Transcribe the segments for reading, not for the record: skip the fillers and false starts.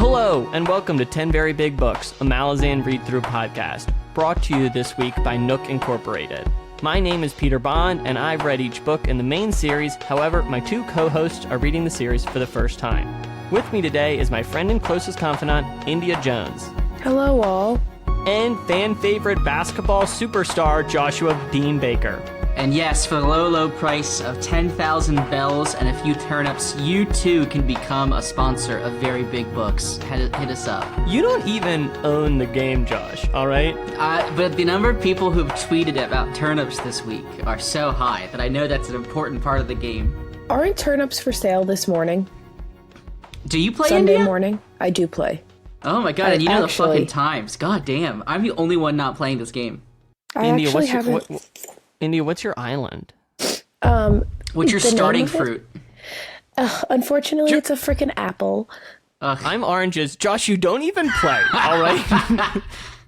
Hello, and welcome to 10 Very Big Books, a Malazan Readthrough podcast, brought to you this week by Nook Incorporated. My name is Peter Bond, and I've read each book in the main series. However, my two co-hosts are reading the series for the first time. With me today is my friend and closest confidant, India Jones. Hello, all. And fan favorite basketball superstar, Joshua Dean Baker. And yes, for the low, low price of 10,000 bells and a few turnips, you too can become a sponsor of Very Big Books. Hit us up. You don't even own the game, Josh, all right? But the number of people who've tweeted about turnips this week are so high that I know that's an important part of the game. Aren't turnips for sale this morning? Do you play Sunday India? morning? I do play. Oh my god, and you know the fucking times. God damn, I'm the only one not playing this game. India, what's your island? What's your starting fruit? Unfortunately, it's a freaking apple. I'm oranges. Josh, you don't even play, all right?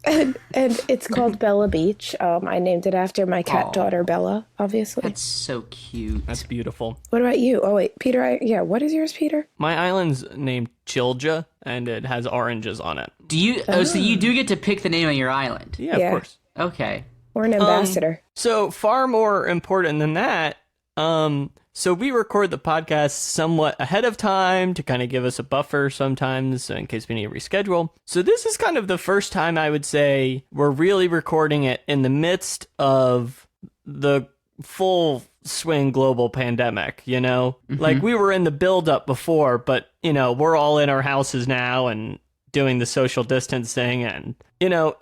and it's called Bella Beach. I named it after my cat daughter, Bella, obviously. That's so cute. That's beautiful. What about you? Oh, wait, Peter, what is yours, Peter? My island's named Chilja, and it has oranges on it. Do you? So you do get to pick the name of your island? Yeah, of course. Okay. Or an ambassador. So far more important than that, so we record the podcast somewhat ahead of time to kind of give us a buffer sometimes in case we need to reschedule. So this is kind of the first time I would say we're really recording it in the midst of the full swing global pandemic, you know? Mm-hmm. Like we were in the build-up before, but, you know, we're all in our houses now and doing the social distancing and, you know,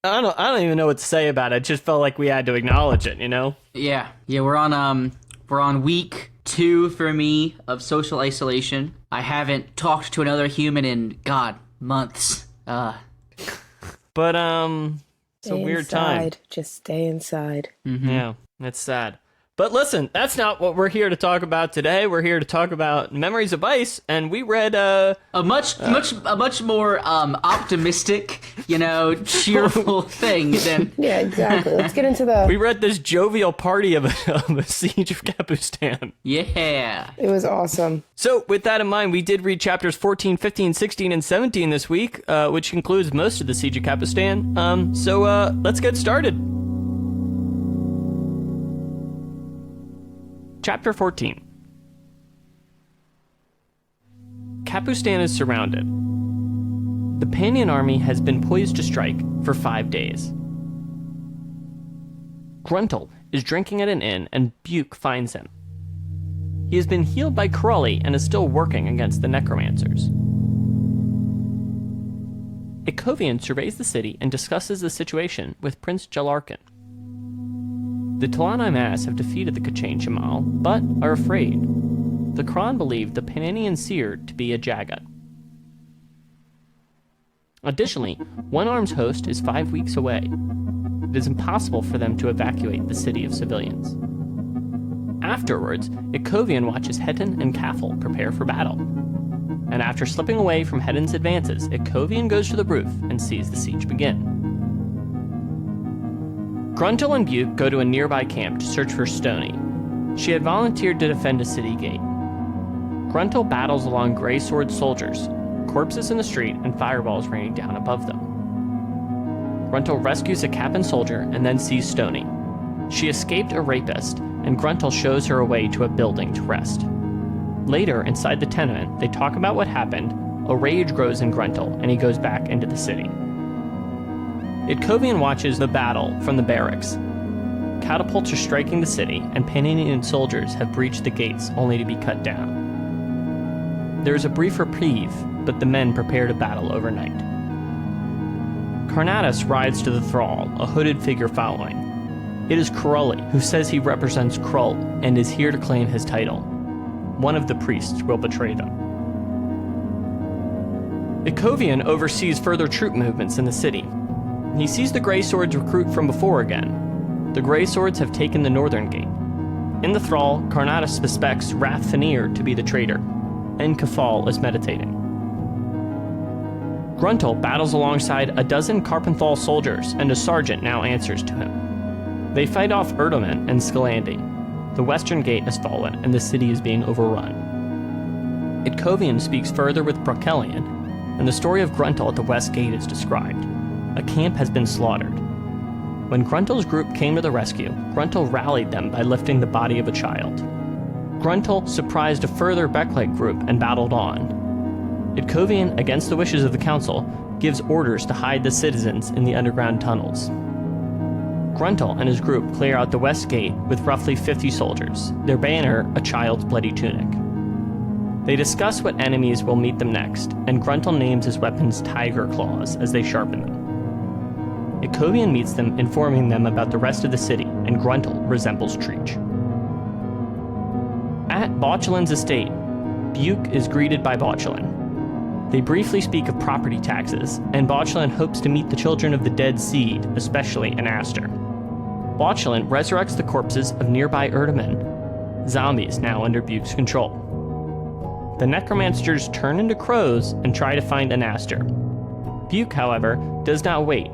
I don't even know what to say about it. It just felt like we had to acknowledge it, you know? Yeah, we're on week 2 for me of social isolation. I haven't talked to another human in, months. But, it's a weird time. Just stay inside. Mm-hmm. Yeah, it's sad. But listen, that's not what we're here to talk about today. We're here to talk about Memories of Ice, and we read a much more optimistic, cheerful thing than. Yeah, exactly. Let's get into the. We read this jovial party of a Siege of Capustan. Yeah, it was awesome. So with that in mind, we did read chapters 14, 15, 16, and 17 this week, which includes most of the Siege of Capustan. So let's get started. Chapter 14. Capustan is surrounded. The Panion army has been poised to strike for 5 days. Gruntle is drinking at an inn and Buke finds him. He has been healed by Crawley and is still working against the necromancers. Ikovian surveys the city and discusses the situation with Prince Jalarkin. The Talani Mass have defeated the Kachane Shamal, but are afraid. The Kron believe the Pananian seer to be a Jagat. Additionally, One Arm's host is 5 weeks away. It is impossible for them to evacuate the city of civilians. Afterwards, Ikovian watches Hetan and Kaffel prepare for battle. And after slipping away from Hetan's advances, Ikovian goes to the roof and sees the siege begin. Gruntle and Buke go to a nearby camp to search for Stony. She had volunteered to defend a city gate. Gruntle battles along gray sword soldiers, corpses in the street, and fireballs raining down above them. Gruntle rescues a Cappan soldier and then sees Stony. She escaped a rapist, and Gruntle shows her a way to a building to rest. Later, inside the tenement, they talk about what happened. A rage grows in Gruntle, and he goes back into the city. Itkovian watches the battle from the barracks. Catapults are striking the city, and Pananian soldiers have breached the gates only to be cut down. There is a brief reprieve, but the men prepare to battle overnight. Carnatus rides to the Thrall, a hooded figure following. It is Crawley, who says he represents Krull and is here to claim his title. One of the priests will betray them. Ikovian oversees further troop movements in the city. He sees the Grey Swords recruit from before again. The Grey Swords have taken the northern gate. In the Thrall, Carnatus suspects Rathfanir to be the traitor, and Kafal is meditating. Gruntle battles alongside a dozen Carpenthal soldiers, and a sergeant now answers to him. They fight off Erdoman and Scalandi. The western gate has fallen, and the city is being overrun. Itkovian speaks further with Brokelian, and the story of Gruntle at the West Gate is described. A camp has been slaughtered. When Gruntle's group came to the rescue, Gruntle rallied them by lifting the body of a child. Gruntle surprised a further Becklite group and battled on. Ikovian, against the wishes of the council, gives orders to hide the citizens in the underground tunnels. Gruntle and his group clear out the West Gate with roughly 50 soldiers, their banner a child's bloody tunic. They discuss what enemies will meet them next, and Gruntle names his weapons Tiger Claws as they sharpen them. Ikovian meets them, informing them about the rest of the city, and Gruntle resembles Treach. At Bauchelin's estate, Buke is greeted by Bauchelin. They briefly speak of property taxes, and Bauchelin hopes to meet the children of the dead seed, especially an Aster. Bauchelin resurrects the corpses of nearby Erdemen, zombies now under Buke's control. The necromancers turn into crows and try to find an Aster. Buke, however, does not wait,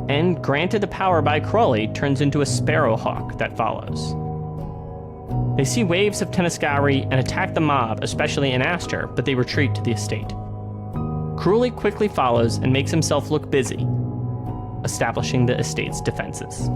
and granted the power by Crowley, turns into a sparrowhawk that follows. They see waves of Tenascari and attack the mob, especially an Aster, but they retreat to the estate. Crowley quickly follows and makes himself look busy, establishing the estate's defenses.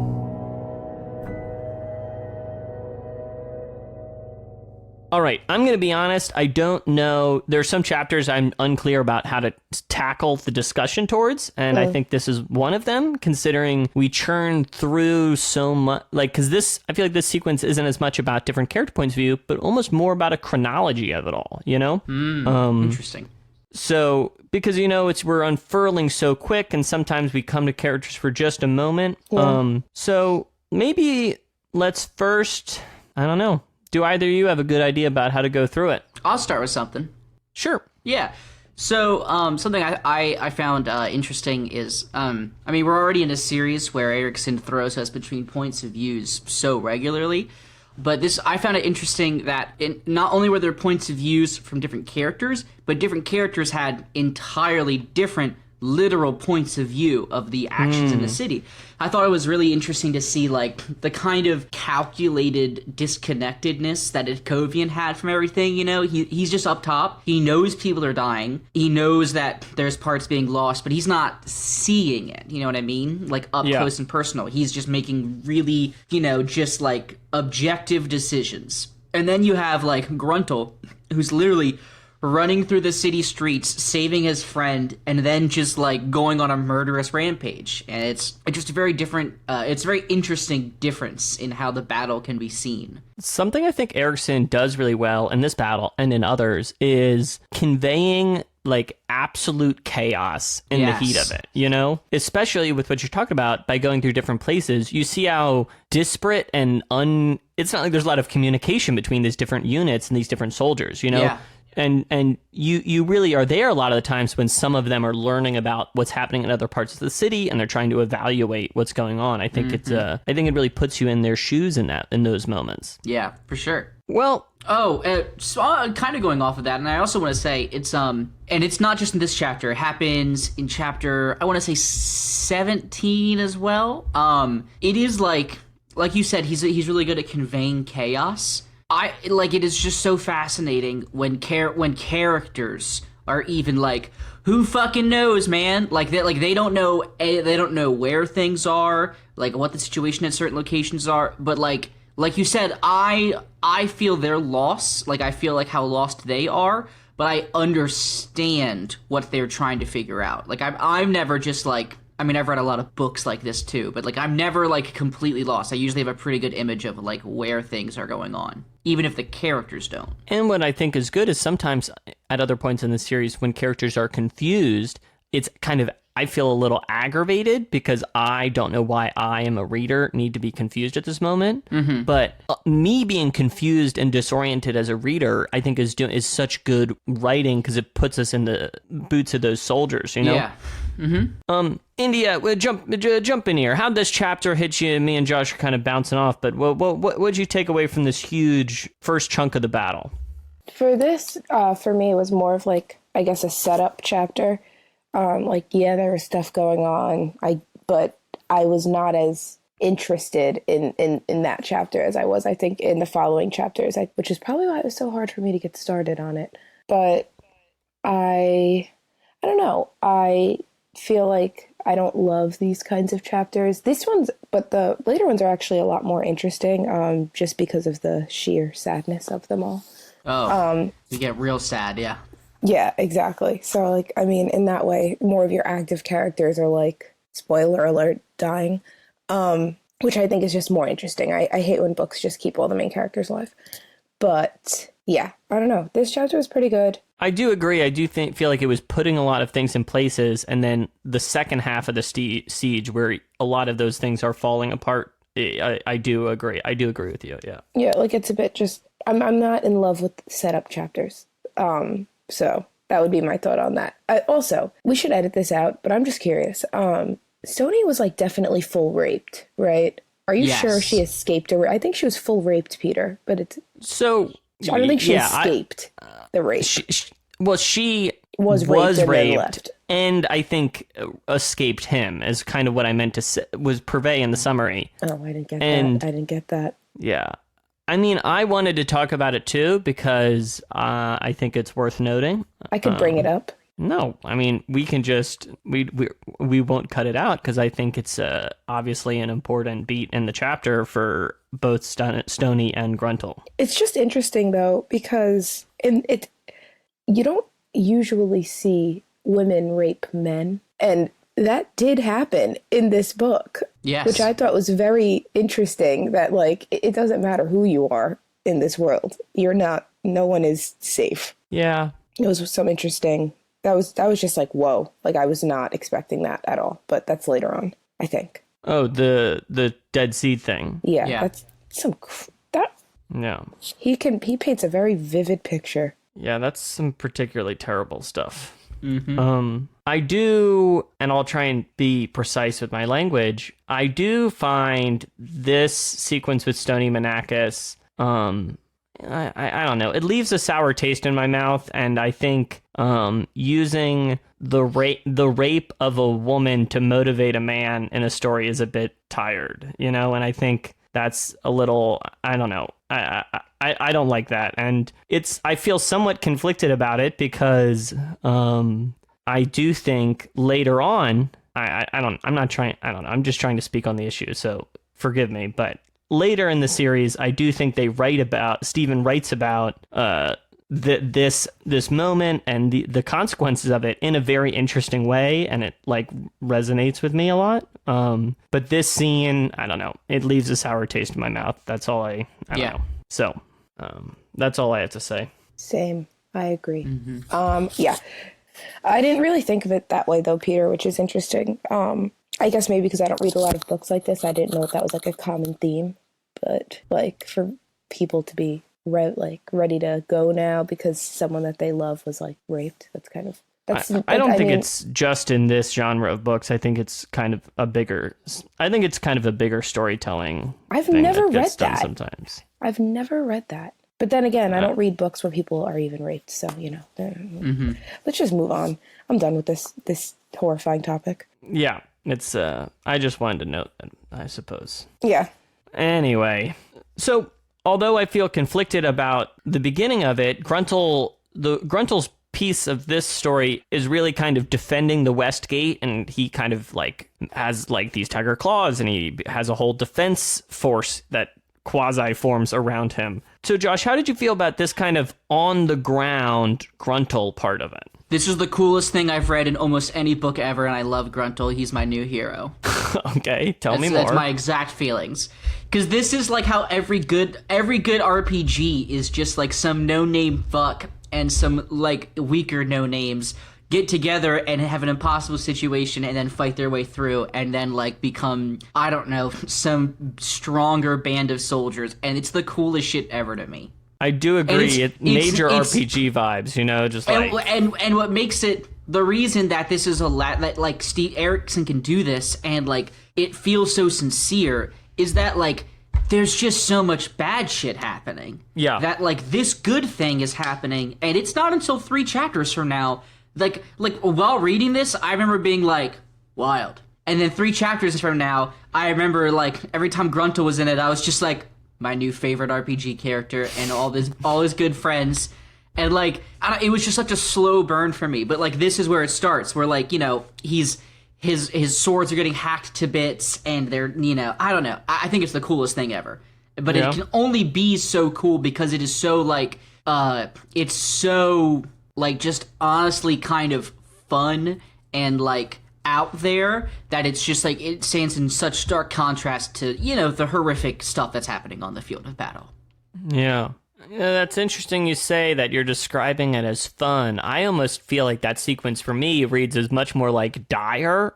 All right, I'm going to be honest, I don't know. There are some chapters I'm unclear about how to tackle the discussion towards, and I think this is one of them, considering we churn through so much, like, because this, I feel like this sequence isn't as much about different character points of view, but almost more about a chronology of it all, you know? Interesting. So, because, you know, we're unfurling so quick, and sometimes we come to characters for just a moment. Yeah. So, maybe let's first, I don't know. Do either of you have a good idea about how to go through it? I'll start with something. Sure. Yeah. So, something I found interesting is, I mean, we're already in a series where Erikson throws us between points of views so regularly, but I found it interesting that not only were there points of views from different characters, but different characters had entirely different literal points of view of the actions in the city. I thought it was really interesting to see, like, the kind of calculated disconnectedness that Ikovian had from everything, you know? He's just up top. He knows people are dying. He knows that there's parts being lost, but he's not seeing it, you know what I mean? Like, up close and personal. He's just making really, you know, just, like, objective decisions. And then you have, like, Gruntle, who's literally running through the city streets, saving his friend, and then just, like, going on a murderous rampage. And it's just a very different, it's a very interesting difference in how the battle can be seen. Something I think Erikson does really well in this battle and in others is conveying, like, absolute chaos in the heat of it, you know? Especially with what you're talking about, by going through different places, you see how disparate and it's not like there's a lot of communication between these different units and these different soldiers, you know? Yeah. And you really are there a lot of the times when some of them are learning about what's happening in other parts of the city and they're trying to evaluate what's going on. I think I think it really puts you in their shoes in those moments. Yeah, for sure. Well, so kind of going off of that, and I also want to say it's and it's not just in this chapter. It happens in chapter, I want to say 17 as well. It is like you said, he's really good at conveying chaos. It is just so fascinating when characters are even like, who fucking knows, man? They don't know where things are, like what the situation at certain locations are, but like you said, I feel their loss, like I feel like how lost they are, but I understand what they're trying to figure out. Like I'm never just like, I mean, I've read a lot of books like this too, but like I'm never like completely lost. I usually have a pretty good image of like where things are going on, even if the characters don't. And what I think is good is sometimes at other points in the series when characters are confused, it's kind of, I feel a little aggravated because I don't know why I am a reader need to be confused at this moment. Mm-hmm. But me being confused and disoriented as a reader, I think is such good writing because it puts us in the boots of those soldiers, you know? Yeah. Mm-hmm. India, jump in here. How'd this chapter hit you? Me and Josh are kind of bouncing off, but what'd you take away from this huge first chunk of the battle? For this, for me, it was more of like, I guess, a setup chapter. There was stuff going on, but I was not as interested in that chapter as I was, I think, in the following chapters, which is probably why it was so hard for me to get started on it. But I I don't know. I feel like I don't love these kinds of chapters. These ones, but the later ones are actually a lot more interesting, just because of the sheer sadness of them all. Oh, you get real sad, yeah. Yeah, exactly. So, like, I mean, in that way, more of your active characters are, like, spoiler alert, dying, which I think is just more interesting. I hate when books just keep all the main characters alive. But, yeah, I don't know. This chapter was pretty good. I do agree. I do feel like it was putting a lot of things in places, and then the second half of the siege, where a lot of those things are falling apart, I do agree. I do agree with you, yeah. Yeah, like, it's a bit just... I'm not in love with setup chapters. So that would be my thought on that. Also, we should edit this out, but I'm just curious. Stony was like definitely full raped, right? Are you sure she escaped? I think she was full raped, Peter, but it's... So... I don't think she escaped the rape. She was raped. And I think escaped him is kind of what I meant to say, was purvey in the summary. Oh, I didn't get that. I didn't get that. Yeah. I mean, I wanted to talk about it too because I think it's worth noting. I could bring it up. No, I mean, we can just we won't cut it out because I think it's obviously an important beat in the chapter for both Stony and Gruntle. It's just interesting though because you don't usually see women rape men, and that did happen in this book. Yes. Which I thought was very interesting, that like it doesn't matter who you are in this world. No one is safe. Yeah. It was some interesting. That was just like, whoa. Like I was not expecting that at all, but that's later on, I think. Oh, the Dead Sea thing. Yeah. That's some Yeah. He paints a very vivid picture. Yeah, that's some particularly terrible stuff. Mm-hmm. I do, and I'll try and be precise with my language, I do find this sequence with Stony Manakis, I don't know, it leaves a sour taste in my mouth, and I think using the rape of a woman to motivate a man in a story is a bit tired, and I think that's a little, I don't know, I don't like that, and I feel somewhat conflicted about it because I do think later on, I'm just trying to speak on the issue, so forgive me, but later in the series, I do think Stephen writes about this moment and the consequences of it in a very interesting way, and it like resonates with me a lot. But this scene, I don't know, it leaves a sour taste in my mouth. That's all I don't know. So that's all I have to say. Same. I agree. Mm-hmm. Yeah. I didn't really think of it that way though, Peter, which is interesting. I guess maybe because I don't read a lot of books like this, I didn't know if that was like a common theme. But like for people to be ready to go now because someone that they love was like raped, that's kind of... I don't think it's just in this genre of books. I think it's kind of a bigger storytelling. I've never read that. Sometimes I've never read that. But then again, I don't read books where people are even raped. So, let's just move on. I'm done with this horrifying topic. Yeah, it's, I just wanted to note that, I suppose. Yeah. Anyway, so although I feel conflicted about the beginning of it, Gruntle's piece of this story is really kind of defending the West Gate, and he kind of like has like these tiger claws, and he has a whole defense force that quasi forms around him. So Josh, how did you feel about this kind of on the ground Gruntle part of it? This is the coolest thing I've read in almost any book ever, and I love Gruntle. He's my new hero. Okay, tell me more. That's my exact feelings. Because this is like how every good RPG is just like some no-name fuck and some like weaker no-names get together and have an impossible situation and then fight their way through and then like become, I don't know, some stronger band of soldiers. And it's the coolest shit ever to me. I do agree. It's major RPG vibes, just like... And what makes it... The reason that this is that like Steve Erickson can do this and like it feels so sincere is that like there's just so much bad shit happening. Yeah. That like this good thing is happening, and it's not until 3 chapters from now. Like while reading this, I remember being like, wild. And then 3 chapters from now, I remember like every time Gruntle was in it, I was just like, my new favorite RPG character and all his good friends. And like, it was just such a slow burn for me. But like, this is where it starts, where like, his swords are getting hacked to bits, and they're, I don't know. I think it's the coolest thing ever. But it can only be so cool because it is so like, it's so like just honestly kind of fun and like out there that it's just like it stands in such stark contrast to the horrific stuff that's happening on the field of battle. Yeah, that's interesting you say that you're describing it as fun. I almost feel like that sequence for me reads as much more like dire,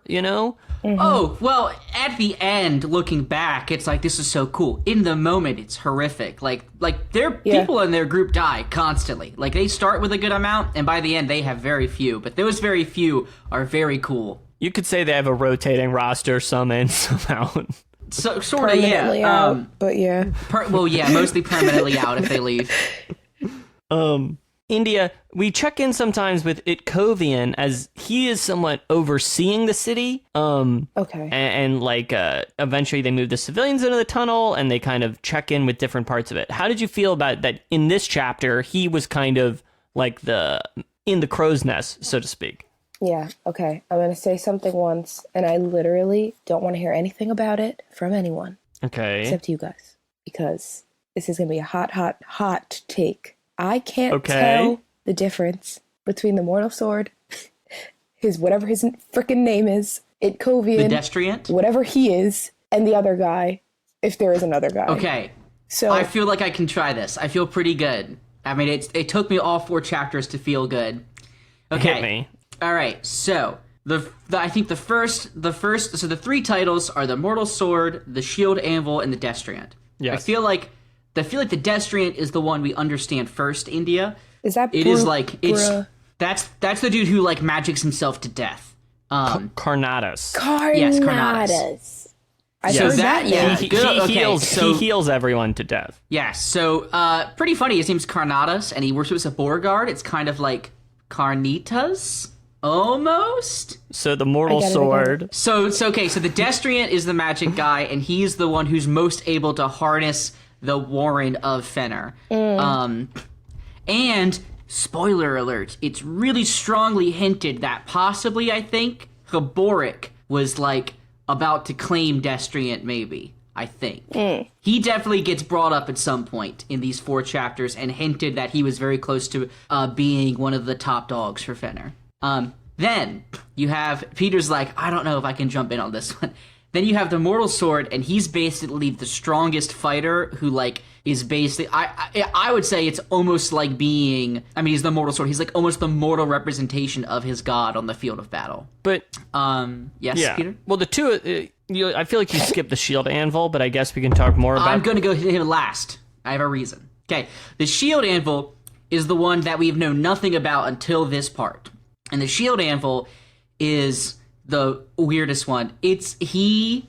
Mm-hmm. Oh, well, at the end, looking back, it's like, this is so cool. In the moment, it's horrific. Like people in their group die constantly. Like, they start with a good amount, and by the end, they have very few. But those very few are very cool. You could say they have a rotating roster, some in, some out. So, sort of, yeah. Out, but yeah. Mostly permanently out if they leave. India, we check in sometimes with Itkovian as he is somewhat overseeing the city. Okay. And eventually they move the civilians into the tunnel and they kind of check in with different parts of it. How did you feel about that in this chapter? He was kind of like in the crow's nest, so to speak. Yeah, okay. I'm going to say something once, and I literally don't want to hear anything about it from anyone. Okay. Except you guys. Because this is going to be a hot, hot, hot take. I can't tell the difference between the Mortal Sword, whatever his frickin' name is, Itkovian, the Destriant, whatever he is, and the other guy, if there is another guy. Okay. So I feel like I can try this. I feel pretty good. I mean, it took me all 4 chapters to feel good. Okay. Hit me. All right. So I think the first. So the 3 titles are the Mortal Sword, the Shield Anvil, and the Destriant. Yes. I feel like the Destriant is the one we understand first, India. is that That's the dude who like magics himself to death. Carnatus. Yes, Carnatus. I've So heard that, yeah. He heals everyone to death. Yeah, so pretty funny. His name's Carnatus, and he works as a Beauregard. It's kind of like Carnitas, almost. So the Mortal Sword. So the Destriant is the magic guy, and he's the one who's most able to harness the Warren of Fenner. And, spoiler alert, it's really strongly hinted that possibly, I think, Haboric was, like, about to claim Destriant, maybe. I think. He definitely gets brought up at some point in these 4 chapters and hinted that he was very close to being one of the top dogs for Fenner. Then you have Peter's like, I don't know if I can jump in on this one. Then you have the Mortal Sword, and he's basically the strongest fighter who, like, is basically... I would say it's almost like being... I mean, he's the Mortal Sword. He's, like, almost the mortal representation of his god on the field of battle. But... yes, yeah. Peter? Well, the 2... I feel like you skipped the Shield Anvil, but I guess we can talk more about... I'm going to go hit him last. I have a reason. Okay, the Shield Anvil is the one that we've known nothing about until this part. And the Shield Anvil is... the weirdest one. He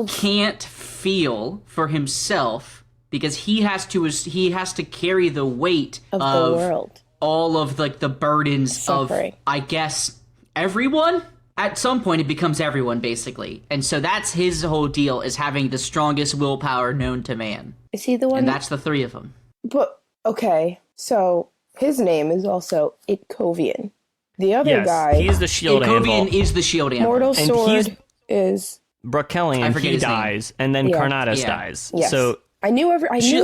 can't feel for himself because he has to carry the weight of the world, all of like the burdens suffering. Of, I guess, everyone. At some point, it becomes everyone basically, and so that's his whole deal: is having the strongest willpower known to man. Is he the one? And that's the 3 of them. But okay, so his name is also Itkovian. The other guy... he's the Shield Anvil. Ikovian is the Shield Anvil. Mortal Sword is... Brokelian, he dies, and then Carnatus dies. Yes. So I knew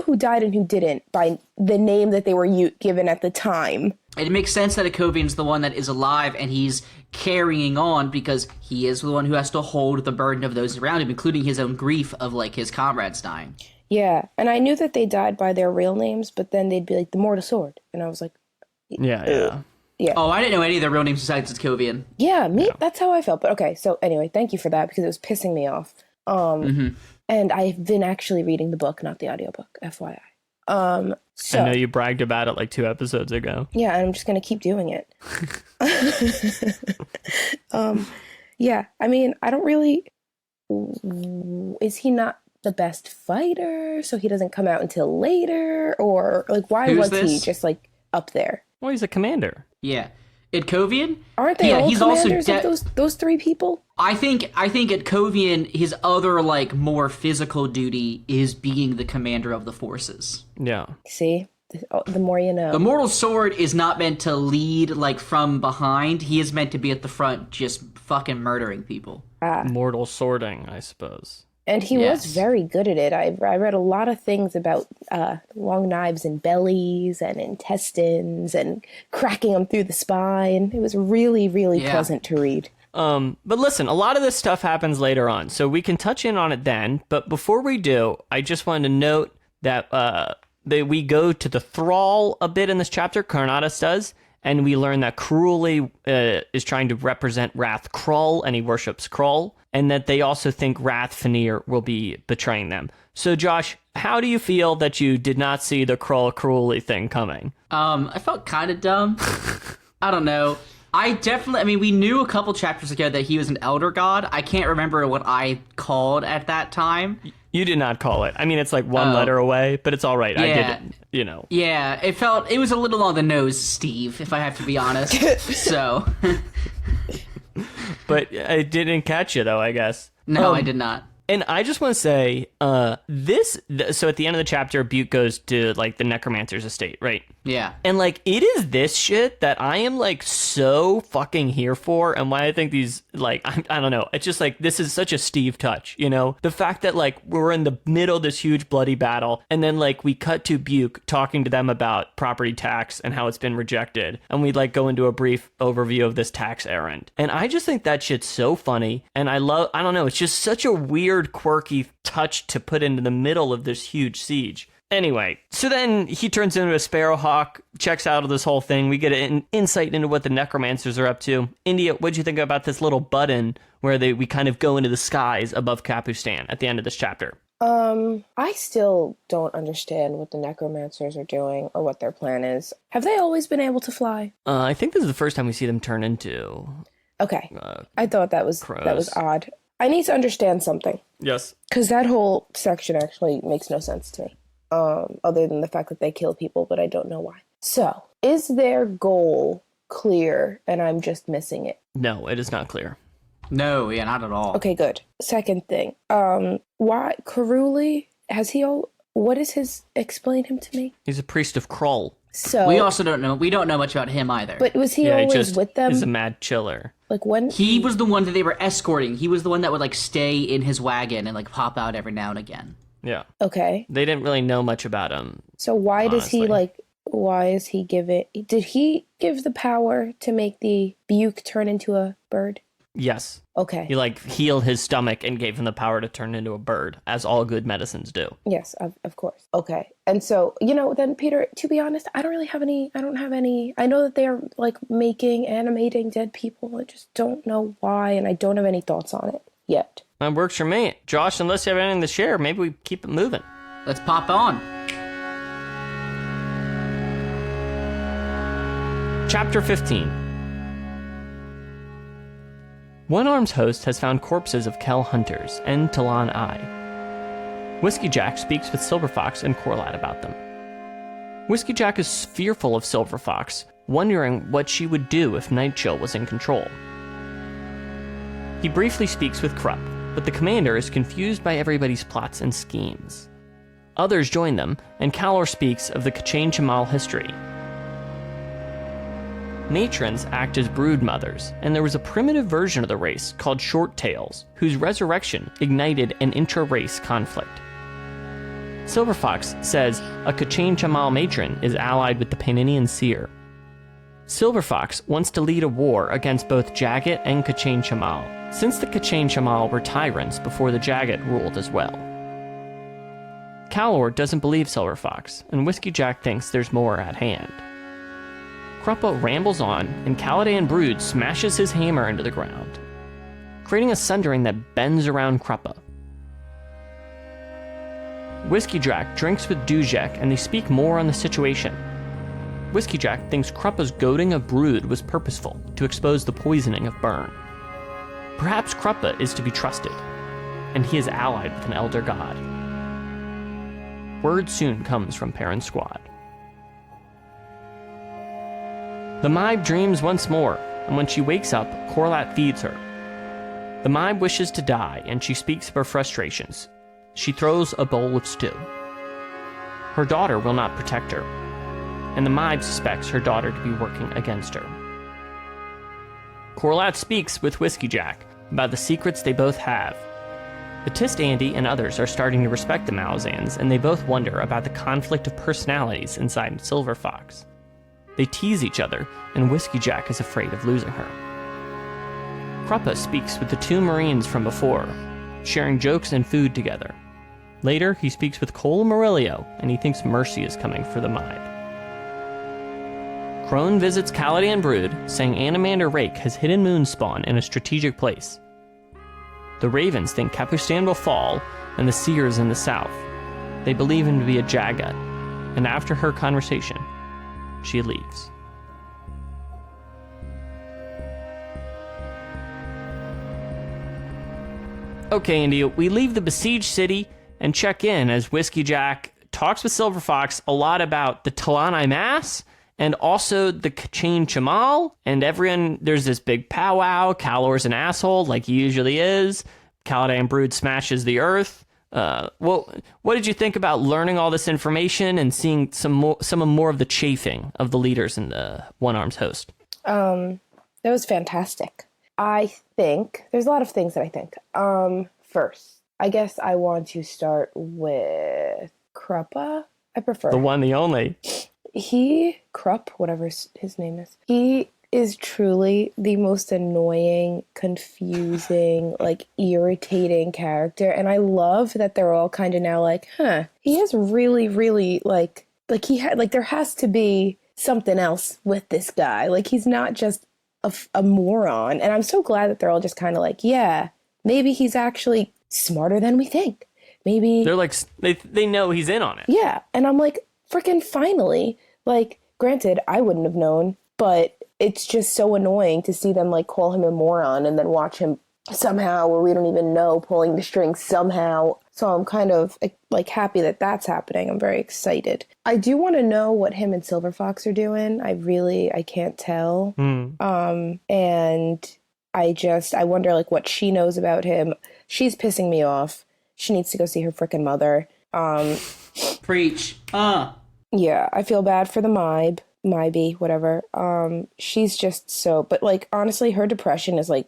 who died and who didn't by the name that they were given at the time. It makes sense that Ikovian's the one that is alive, and he's carrying on because he is the one who has to hold the burden of those around him, including his own grief of, like, his comrades dying. Yeah, and I knew that they died by their real names, but then they'd be like, the Mortal Sword. And I was like... Yeah. Oh, I didn't know any of their real names besides Ikovian. Yeah, that's how I felt. But okay, so anyway, thank you for that because it was pissing me off. And I've been actually reading the book, not the audiobook, FYI. So, I know you bragged about it like 2 episodes ago. Yeah, and I'm just going to keep doing it. Yeah, I mean, I don't really... Is he not the best fighter, so he doesn't come out until later? Or, like, why was he just, like, up there? Well, he's a commander. Yeah. Itkovian? Aren't they all he's commanders also of those 3 people? I think Itkovian, his other, like, more physical duty is being the commander of the forces. Yeah. See? The more you know. The mortal sword is not meant to lead, like, from behind. He is meant to be at the front just fucking murdering people. Mortal swording, I suppose. And he was very good at it. I read a lot of things about long knives in bellies and intestines and cracking them through the spine. It was really, really pleasant to read. But listen, a lot of this stuff happens later on, so we can touch in on it then. But before we do, I just wanted to note that we go to the Thrall a bit in this chapter, Carnatus does, and we learn that Cruelly is trying to represent Wrath Krull, and he worships Krull, and that they also think Wrath Fenir will be betraying them. So, Josh, how do you feel that you did not see the Krull Cruelly thing coming? I felt kind of dumb. I don't know. We knew a couple chapters ago that he was an elder god. I can't remember what I called at that time. You did not call it. I mean, it's like one letter away, but it's all right. Yeah. I did it, you know. Yeah, it was a little on the nose, Steve, if I have to be honest. So. But I didn't catch you, though, I guess. No, I did not. And I just want to say, so at the end of the chapter, Butte goes to, like, the necromancer's estate, right? Yeah. And, like, it is this shit that I am, like, so fucking here for, and why I think these, like, I don't know, it's just, like, this is such a Steve touch, you know? The fact that, like, we're in the middle of this huge bloody battle, and then, like, we cut to Butte talking to them about property tax and how it's been rejected, and we, like, go into a brief overview of this tax errand. And I just think that shit's so funny, and I don't know, it's just such a weird, quirky touch to put into the middle of this huge siege. Anyway, so then he turns into a sparrowhawk, checks out of this whole thing. We get an insight into what the necromancers are up to. India, what'd you think about this little button where we kind of go into the skies above Capustan at the end of this chapter? I still don't understand what the necromancers are doing or what their plan is. Have they always been able to fly? I think this is the first time we see them turn into... Okay. I thought that was odd. I need to understand something. Yes. Because that whole section actually makes no sense to me. Other than the fact that they kill people, but I don't know why. So, is their goal clear and I'm just missing it? No, it is not clear. No, yeah, not at all. Okay, good. Second thing, why Caruli, what is his, explain him to me? He's a priest of Krull. So we also don't know much about him either. But was he always with them? He's a mad chiller. Like when he was the one that they were escorting. He was the one that would like stay in his wagon and like pop out every now and again. Yeah. Okay. They didn't really know much about him. So why does he why is he did he give the power to make the Buke turn into a bird? Yes. Okay. He healed his stomach and gave him the power to turn into a bird, as all good medicines do. Yes, of course. Okay. And so, then Peter, to be honest, I don't have any, I know that they're like animating dead people. I just don't know why, and I don't have any thoughts on it yet. That works for me. Josh, unless you have anything to share, maybe we keep it moving. Let's pop on. Chapter 15. One-Arm's host has found corpses of Kel hunters and Talan Eye. Whiskeyjack speaks with Silverfox and Corlat about them. Whiskeyjack is fearful of Silverfox, wondering what she would do if Nightchill was in control. He briefly speaks with Krupp, but the commander is confused by everybody's plots and schemes. Others join them, and Kalor speaks of the Kachain Chamal history. Matrons act as brood mothers, and there was a primitive version of the race called Short Tails, whose resurrection ignited an intra-race conflict. Silverfox says a Kachain Chamal matron is allied with the Paninian seer. Silverfox wants to lead a war against both Jagat and Kachain Chamal, since the Kachain Chamal were tyrants before the Jagat ruled as well. Kalor doesn't believe Silverfox, and Whiskeyjack thinks there's more at hand. Kruppa rambles on, and Caladan Brood smashes his hammer into the ground, creating a sundering that bends around Kruppa. Whiskeyjack drinks with Dujek, and they speak more on the situation. Whiskeyjack thinks Kruppa's goading of Brood was purposeful, to expose the poisoning of Burn. Perhaps Kruppa is to be trusted, and he is allied with an elder god. Word soon comes from Perrin's squad. The Mhybe dreams once more, and when she wakes up, Corlat feeds her. The Mhybe wishes to die, and she speaks of her frustrations. She throws a bowl of stew. Her daughter will not protect her. and the Mhybe suspects her daughter to be working against her. Corlat speaks with Whiskeyjack about the secrets they both have. Batiste Andy and others are starting to respect the Malazans, and they both wonder about the conflict of personalities inside Silverfox. They tease each other, and Whiskeyjack is afraid of losing her. Kruppa speaks with the two Marines from before, sharing jokes and food together. Later, he speaks with Cole Murillo, and he thinks mercy is coming for the Mhybe. Crone visits Caladan Brood, saying Animander Rake has hidden Moonspawn in a strategic place. The Ravens think Capustan will fall, and the Seers in the south. They believe him to be a Jagat, and after her conversation, she leaves. Okay, Andy, we leave the besieged city and check in as Whiskeyjack talks with Silverfox a lot about the Talani Mass and also the K'chain Chamal, and everyone, there's this big powwow. Calor's an asshole, like he usually is. Caladan Brood smashes the earth. Well, what did you think about learning all this information and seeing some more of the chafing of the leaders in the One Arms host? That was fantastic. I think there's a lot of things that I think. First, I guess I want to start with Kruppa. I prefer the one, the only. Krupp, whatever his name is. He is truly the most annoying, confusing, like irritating character, and I love that they're all kind of now like, he is really, really like there has to be something else with this guy. Like he's not just a moron, and I'm so glad that they're all just kind of like, yeah, maybe he's actually smarter than we think. Maybe they're like they know he's in on it. Yeah, and I'm like, freaking finally. Like, granted, I wouldn't have known, but it's just so annoying to see them like call him a moron and then watch him somehow, where we don't even know, pulling the strings somehow. So I'm kind of like happy that that's happening. I'm very excited. I do want to know what him and Silverfox are doing. I can't tell. And I wonder like what she knows about him. She's pissing me off. She needs to go see her frickin' mother. Preach. Yeah, I feel bad for the Mhybe, whatever. She's just so, but like honestly, her depression is like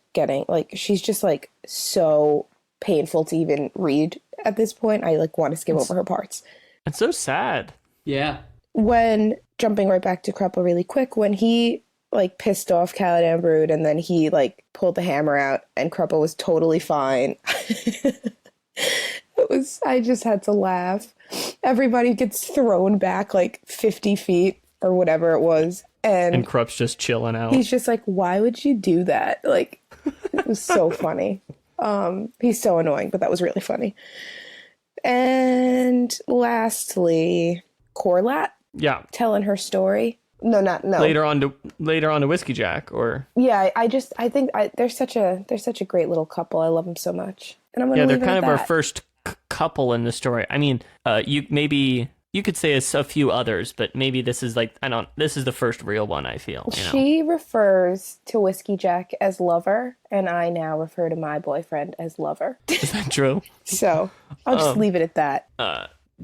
she's just like so painful to even read at this point. I like want to skim over her parts. It's so sad. Yeah. When jumping right back to Kruppa really quick, when he like pissed off Caladan Brood and then he like pulled the hammer out and Kruppa was totally fine. I just had to laugh. Everybody gets thrown back like 50 feet or whatever it was. And Krupp's just chilling out. He's just like, why would you do that? Like, it was so funny. He's so annoying, but that was really funny. And lastly, Corlat. Yeah. Telling her story. No. Later on to Whiskeyjack, or yeah, I think they're such a great little couple. I love them so much, and I'm gonna they're leave it kind at of our that. first couple in the story. I mean, you could say a few others, but maybe this is like this is the first real one. I feel. You know? She refers to Whiskeyjack as lover, and I now refer to my boyfriend as lover. Is that true? So I'll just leave it at that.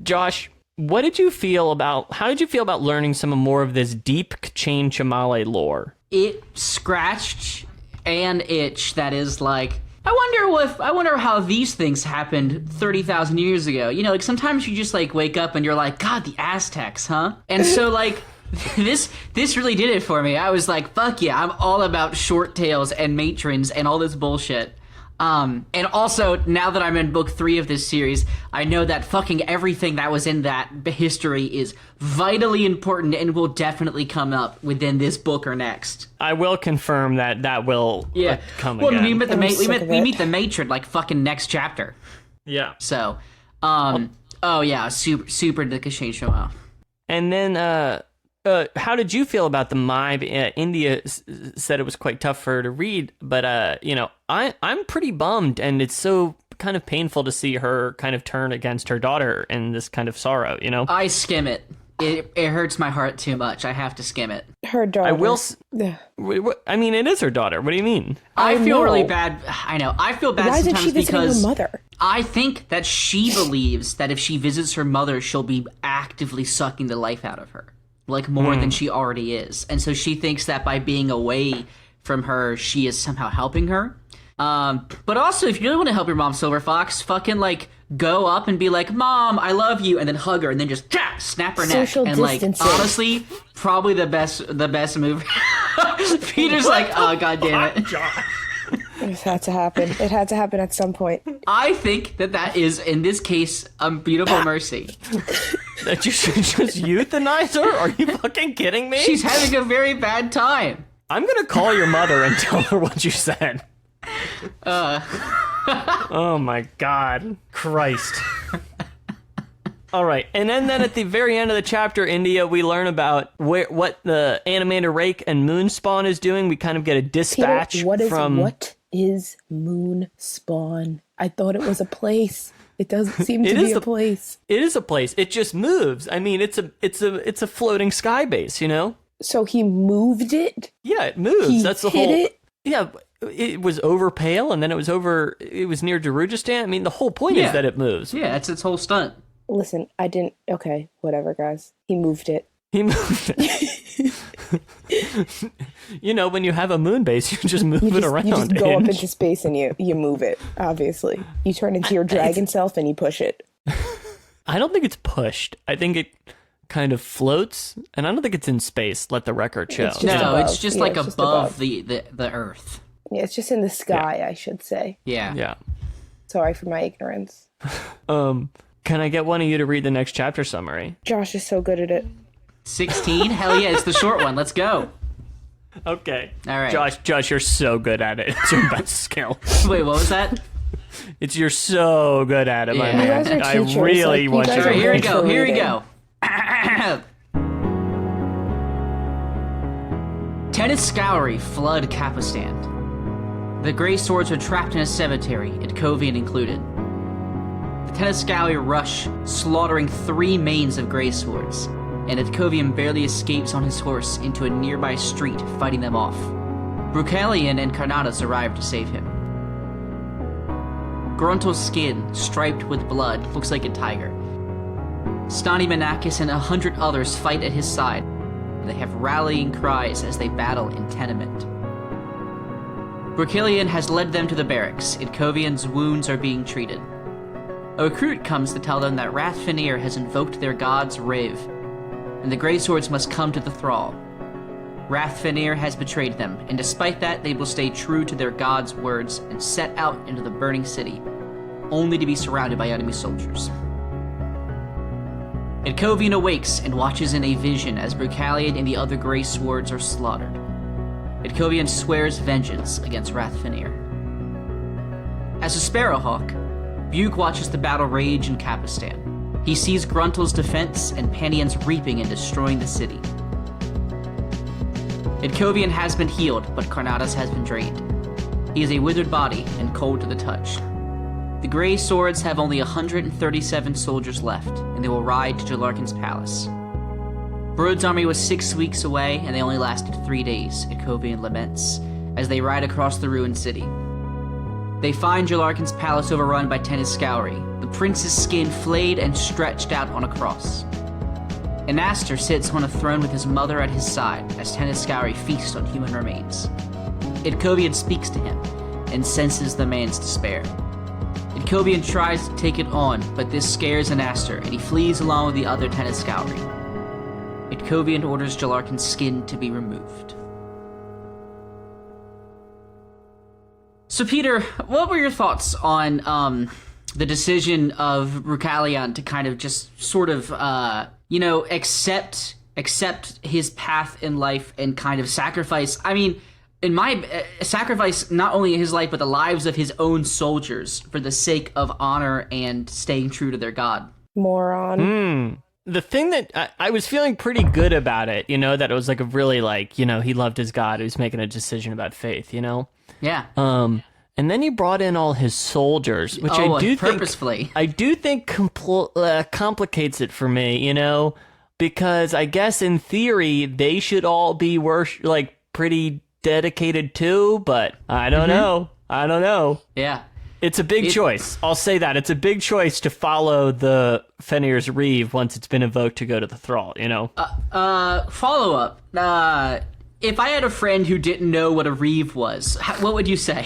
Josh, how did you feel about learning some more of this deep K'chain Chamale lore? It scratched an itch that is like, I wonder how these things happened 30,000 years ago. You know, like sometimes you just like wake up and you're like, God, the Aztecs, huh? And so like this really did it for me. I was like, fuck yeah, I'm all about short tales and matrons and all this bullshit. And also, now that I'm in book 3 of this series, I know that fucking everything that was in that history is vitally important and will definitely come up within this book or next. I will confirm that will come again. We meet the matron like fucking next chapter. Yeah. So, super the K'chain Chamal. And then, how did you feel about the Mhybe? India said it was quite tough for her to read, but I'm pretty bummed, and it's so kind of painful to see her kind of turn against her daughter in this kind of sorrow. You know, I skim it. It hurts my heart too much. I have to skim it. Her daughter. I will. I mean, it is her daughter. What do you mean? I feel really bad. I know. I feel bad Why sometimes isn't she visiting because her mother? I think that she believes that if she visits her mother, she'll be actively sucking the life out of her. like more than she already is. And so she thinks that by being away from her, she is somehow helping her. But also, if you really want to help your mom, Silverfox, fucking like go up and be like, Mom, I love you, and then hug her, and then just snap her neck. Social And distancing. like, honestly, probably the best move. Peter's like, oh, God damn it. It had to happen. It had to happen at some point. I think that is, in this case, a beautiful mercy. That you should just euthanize her? Are you fucking kidding me? She's having a very bad time. I'm gonna call your mother and tell her what you said. Oh my God. Christ. All right, and then at the very end of the chapter, India, we learn about what the Animator Rake and Moonspawn is doing. We kind of get a dispatch Peter, from... what is Moonspawn? I thought it was a place. It doesn't seem to be a place. It is a place. It just moves. I mean, it's a floating sky base, you know? So he moved it? Yeah, it moves. He That's the hit whole... it? Yeah, it was over Pale, and then it was near Darujistan. I mean, the whole point is that it moves. Yeah, it's its whole stunt. Listen, I didn't... Okay, whatever, guys. He moved it. He moved it. You know, when you have a moon base, you just move it around. You just go up into space and you move it, obviously. You turn into your dragon self and you push it. I don't think it's pushed. I think it kind of floats, and I don't think it's in space. Let the record show. It's just like it's above the Earth. Yeah, it's just in the sky, I should say. Yeah. Sorry for my ignorance. Can I get one of you to read the next chapter summary? Josh is so good at it. 16? Hell yeah, it's the short one. Let's go. Okay. All right. Josh, you're so good at it. It's your best skill. Wait, what was that? You're so good at it, my Yeah. man. You guys are I teachers, really like, want you you guys to are read. Here we great go. for Here we reading. go. Tennis Scoury flood Capustan. The Grey Swords are trapped in a cemetery, Ikovian included. The Tennis Scoury rush, slaughtering 3 mains of Grey Swords, and Ikovian barely escapes on his horse into a nearby street, fighting them off. Bruchalion and Carnatas arrive to save him. Gruntle's skin, striped with blood, looks like a tiger. Stony Manakis and 100 others fight at his side. They have rallying cries as they battle in tenement. Bruchalion has led them to the barracks. Itkovian's wounds are being treated. A recruit comes to tell them that Rathfinir has invoked their god's Riv, and the Grey Swords must come to the Thrall. Rathfinir has betrayed them, and despite that, they will stay true to their god's words and set out into the burning city, only to be surrounded by enemy soldiers. Ikovian awakes and watches in a vision as Bruchalion and the other Grey Swords are slaughtered. Ikovian swears vengeance against Rathfinir. As a Sparrowhawk, Bugh watches the battle rage in Capustan. He sees Gruntle's defense and Panion's reaping and destroying the city. Ikovian has been healed, but Carnatas has been drained. He is a withered body and cold to the touch. The Grey Swords have only 137 soldiers left, and they will ride to Jalarkin's palace. Brod's army was 6 weeks away, and they only lasted 3 days, Ikovian laments, as they ride across the ruined city. They find Jalarkin's palace overrun by Tennis Scoury, the prince's skin flayed and stretched out on a cross. Anaster sits on a throne with his mother at his side as Tennis Scoury feast on human remains. Itkovian speaks to him and senses the man's despair. Itkovian tries to take it on, but this scares Anaster and he flees along with the other Tennis Scoury. Itkovian orders Jalarkin's skin to be removed. So, Peter, what were your thoughts on the decision of Bruchalion to kind of just sort of, accept his path in life and kind of sacrifice? I mean, sacrifice not only his life, but the lives of his own soldiers for the sake of honor and staying true to their god. Moron. The thing that I was feeling pretty good about it, that it was like a really he loved his god. He was making a decision about faith, Yeah. And then he brought in all his soldiers, which I do think complicates it for me, because I guess in theory they should all be pretty dedicated too, but I don't know. Yeah. It's a big choice. I'll say that. It's a big choice to follow the Fenrir's Reeve once it's been invoked to go to the Thrall, you know? Follow up. If I had a friend who didn't know what a Reeve was, what would you say?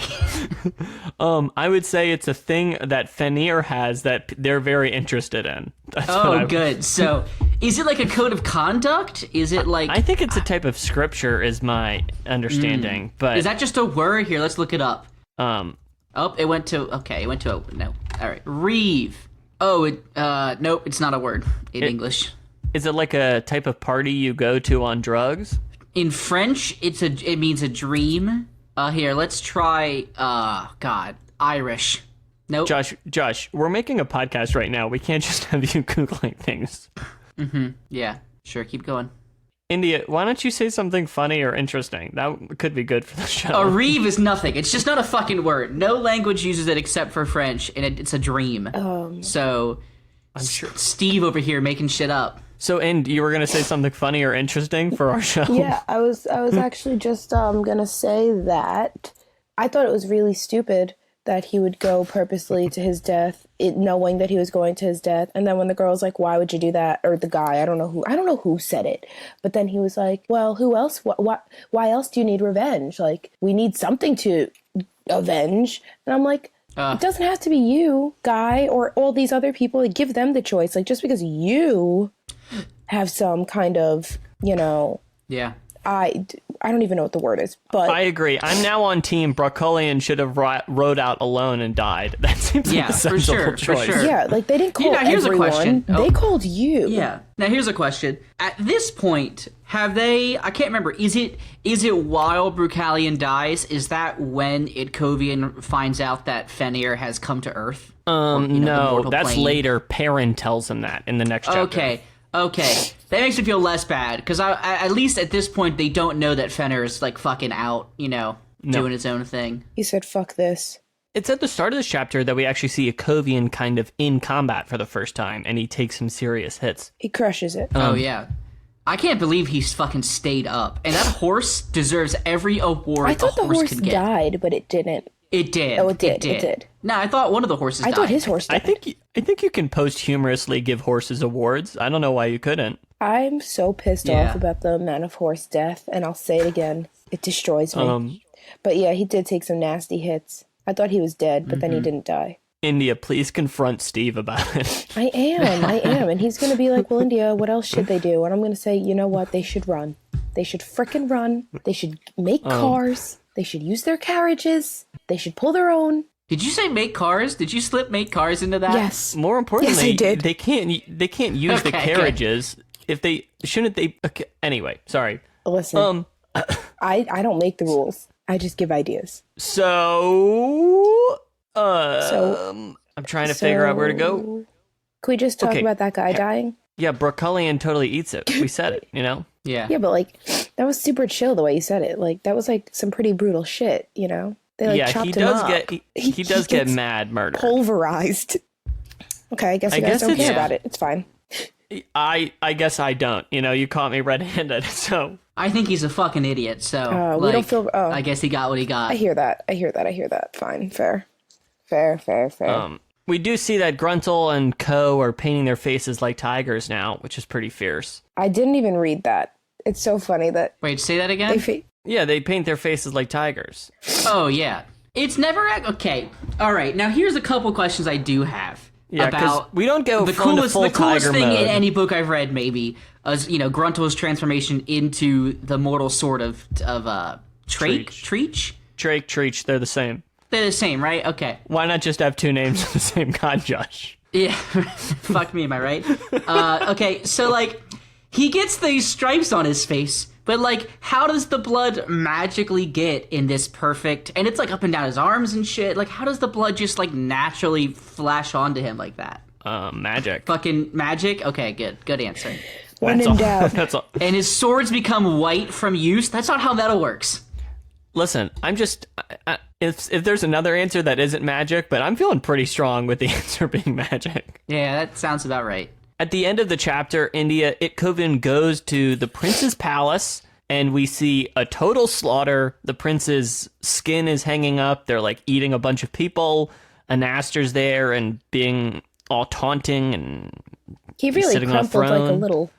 I would say it's a thing that Fenrir has that they're very interested in. That's Good. So, is it like a code of conduct? Is it like... I think it's a type of scripture is my understanding, but... Is that just a word? Here, let's look it up. It went to... Okay, it went to... No. All right. Reeve. Nope, it's not a word in English. Is it like a type of party you go to on drugs? In French, it means a dream. Here, let's try, Irish. Nope. Josh, we're making a podcast right now. We can't just have you Googling things. Yeah, sure, keep going. India, why don't you say something funny or interesting? That could be good for the show. A reeve is nothing. It's just not a fucking word. No language uses it except for French, and it's a dream. So, I'm sure Steve over here making shit up. So, and you were gonna say something funny or interesting for our show? Yeah, I was actually just gonna say that I thought it was really stupid that he would go purposely to his death, knowing that he was going to his death. And then when the girl's like, "Why would you do that?" Or the guy, I don't know who said it, but then he was like, "Well, who else? Why else do you need revenge? Like, we need something to avenge." And I'm like, it doesn't have to be you, guy, or all these other people. Like, give them the choice. Like, just because you have some kind of, Yeah. I don't even know what the word is, but I agree. I'm now on team Brocolian should have rode out alone and died. That seems like a sensible choice. For sure. Yeah, like they didn't call here's everyone. A question. They called you. Yeah. Now here's a question. At this point, have they? I can't remember. Is it while Brocolian dies? Is that when Ikovian finds out that Fenrir has come to Earth? No, that's plane? Later. Perrin tells him that in the next chapter. Okay, that makes me feel less bad, because at least at this point they don't know that Fenrir is like fucking out, doing his own thing. He said, "Fuck this." It's at the start of this chapter that we actually see Ikovian kind of in combat for the first time, and he takes some serious hits. He crushes it. Oh yeah, I can't believe he's fucking stayed up, and that horse deserves every award. I thought the horse can get. died, but it didn't. It did. Oh, it did. No, I thought one of the horses died. I thought his horse died. I think you can posthumously give horses awards. I don't know why you couldn't. I'm so pissed off about the amount of horse death, and I'll say it again. It destroys me. But yeah, he did take some nasty hits. I thought he was dead, but then he didn't die. India, please confront Steve about it. I am. And he's going to be like, "Well, India, what else should they do?" And I'm going to say, you know what? They should run. They should frickin' run. They should make cars. They should use their carriages. They should pull their own. Did you say make cars? Did you slip make cars into that? Yes. More importantly, yes, I did. They can't use the carriages if they shouldn't they. Okay, anyway, sorry. Listen, I don't make the rules. I just give ideas. So I'm trying to figure out where to go. Can we just talk about that guy dying? Yeah, Brocolian totally eats it. We said it, Yeah. Yeah, but like that was super chill the way you said it. Like that was like some pretty brutal shit, They chopped him up. He does get mad murdered. Pulverized. Okay, I guess you guys don't care about it. It's fine. I guess I don't. You caught me red-handed, so I think he's a fucking idiot, so we don't feel I guess he got what he got. I hear that. Fine. Fair. We do see that Gruntle and Co are painting their faces like tigers now, which is pretty fierce. I didn't even read that. It's so funny that... Wait, say that again? Yeah, they paint their faces like tigers. Oh, yeah. It's never... Okay, all right. Now, here's a couple questions I do have. Yeah, because we don't go the full coolest thing mode. in any book I've read, maybe, is, Gruntle's transformation into the mortal sword of Treach? Treach, they're the same. They're the same, right? Okay. Why not just have two names of the same god, Josh? Yeah. Fuck me, am I right? Okay, so, he gets these stripes on his face, but, how does the blood magically get in this perfect... And it's, up and down his arms and shit. How does the blood just, naturally flash onto him like that? Magic. Fucking magic? Okay, good. Good answer. When in doubt. That's all. And his swords become white from use? That's not how metal works. Listen, I'm just... if there's another answer that isn't magic, but I'm feeling pretty strong with the answer being magic. Yeah, that sounds about right. At the end of the chapter, Itkovian goes to the prince's palace, and we see a total slaughter. The prince's skin is hanging up. They're, eating a bunch of people. Anaster's there and being all taunting and He really sitting on a crumpled like a throne. little,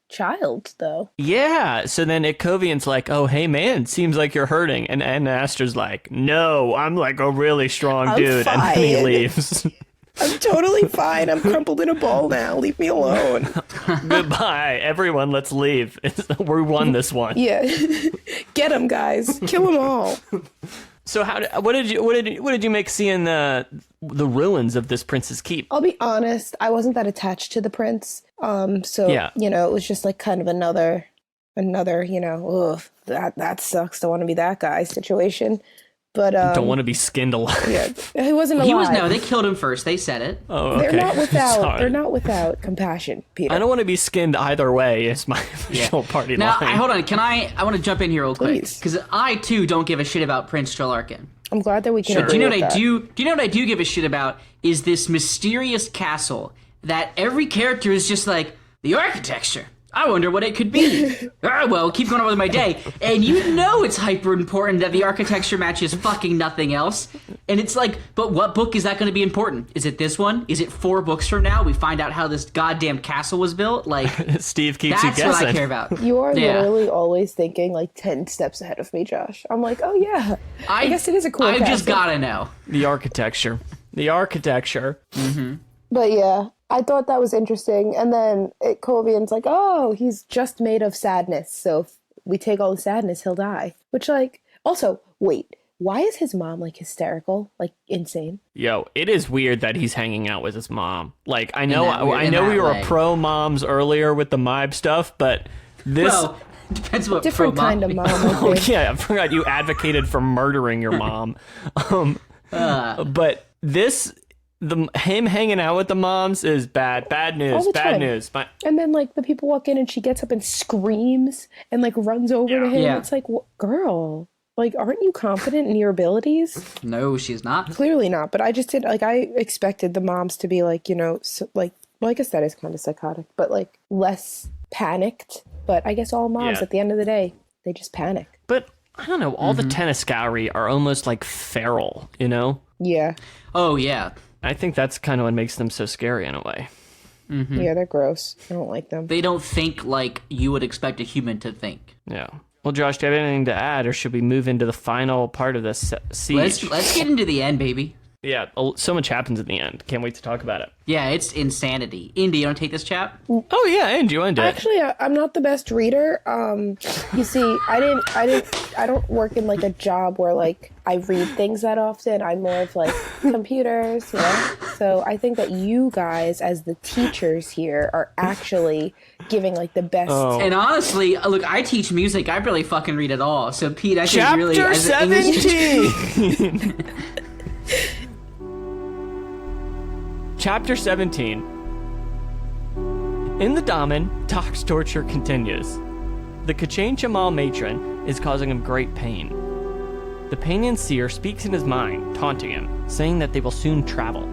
child, though. Yeah, so then Ikovian's like, oh, hey, man, seems like you're hurting. And Aster's like, no, I'm like a really strong I'm dude. And then he fine. leaves. I'm totally fine. I'm crumpled in a ball now. Leave me alone. Goodbye, everyone, let's leave. We won this one. Yeah. Get him, guys. Kill them all. So what did you make seeing the ruins of this prince's keep? I'll be honest, I wasn't that attached to the prince. So, Yeah. it was just like kind of another, ugh, that sucks to want to be that guy situation. But Don't want to be skinned alive. yeah, he wasn't alive. He was they killed him first. They said it. Oh, okay. They're not without compassion, Peter. I don't want to be skinned either way. Is my official party Now, line. hold on. I want to jump in here real quick Please. because I too don't give a shit about Prince Trelarkin. I'm glad that we can Do agree you know with what I that. do? Do you know what I do give a shit about? Is this mysterious castle that every character is just like the architecture. I wonder what it could be. Well, keep going on with my day. And it's hyper important that the architecture matches fucking nothing else. And it's like, but what book is that going to be important? Is it this one? Is it 4 books from now? We find out how this goddamn castle was built? Like, Steve keeps you that's guessing. what I care about. You are Yeah. literally always thinking like 10 steps ahead of me, Josh. I'm like, oh yeah. I guess it is a cool I just castle. gotta know. The architecture. But yeah, I thought that was interesting. And then Ikovian's like, oh, he's just made of sadness. So if we take all the sadness, he'll die. Which, like, also, wait, why is his mom, like, hysterical? Like, insane? Yo, it is weird that he's hanging out with his mom. Like, I know in we that were way. pro moms earlier with the Mhybe stuff, but this... Well, depends what Different pro-mom kind of mom, I Oh, think. yeah, I forgot you advocated for murdering your mom. But him hanging out with the moms is bad. Bad news. All the Bad time. news. And then, like, the people walk in and she gets up and screams and, like, runs over to him. Yeah. It's like, girl, like, aren't you confident in your abilities? No, she's not. Clearly not. But I just did, like, I expected the moms to be, like, well, I guess that is kind of psychotic, but, like, less panicked. But I guess all moms, Yeah. at the end of the day, they just panic. But, I don't know, all the Tenniscowry are almost like feral, you know? Yeah. Oh, yeah. I think that's kind of what makes them so scary in a way. Yeah, they're gross. I don't like them. They don't think like you would expect a human to think. Yeah. Well, Josh, do you have anything to add, or should we move into the final part of this siege? Let's get into the end, baby. Yeah, so much happens at the end. Can't wait to talk about it. Yeah, it's insanity. Indy, you want to take this chap? Oh yeah, and you want to do it? Actually, I'm not the best reader. You see, I don't work in like a job where like I read things that often. I'm more of like computers, So I think that you guys, as the teachers here, are actually giving like the best. Oh. And honestly, look, I teach music. I barely fucking read at all. So Pete, I think Chapter really as an English teacher- 17. Chapter 17. In the Daman, Tok's torture continues. The Kachain Chamal matron is causing him great pain. The Panian seer speaks in his mind, taunting him, saying that they will soon travel.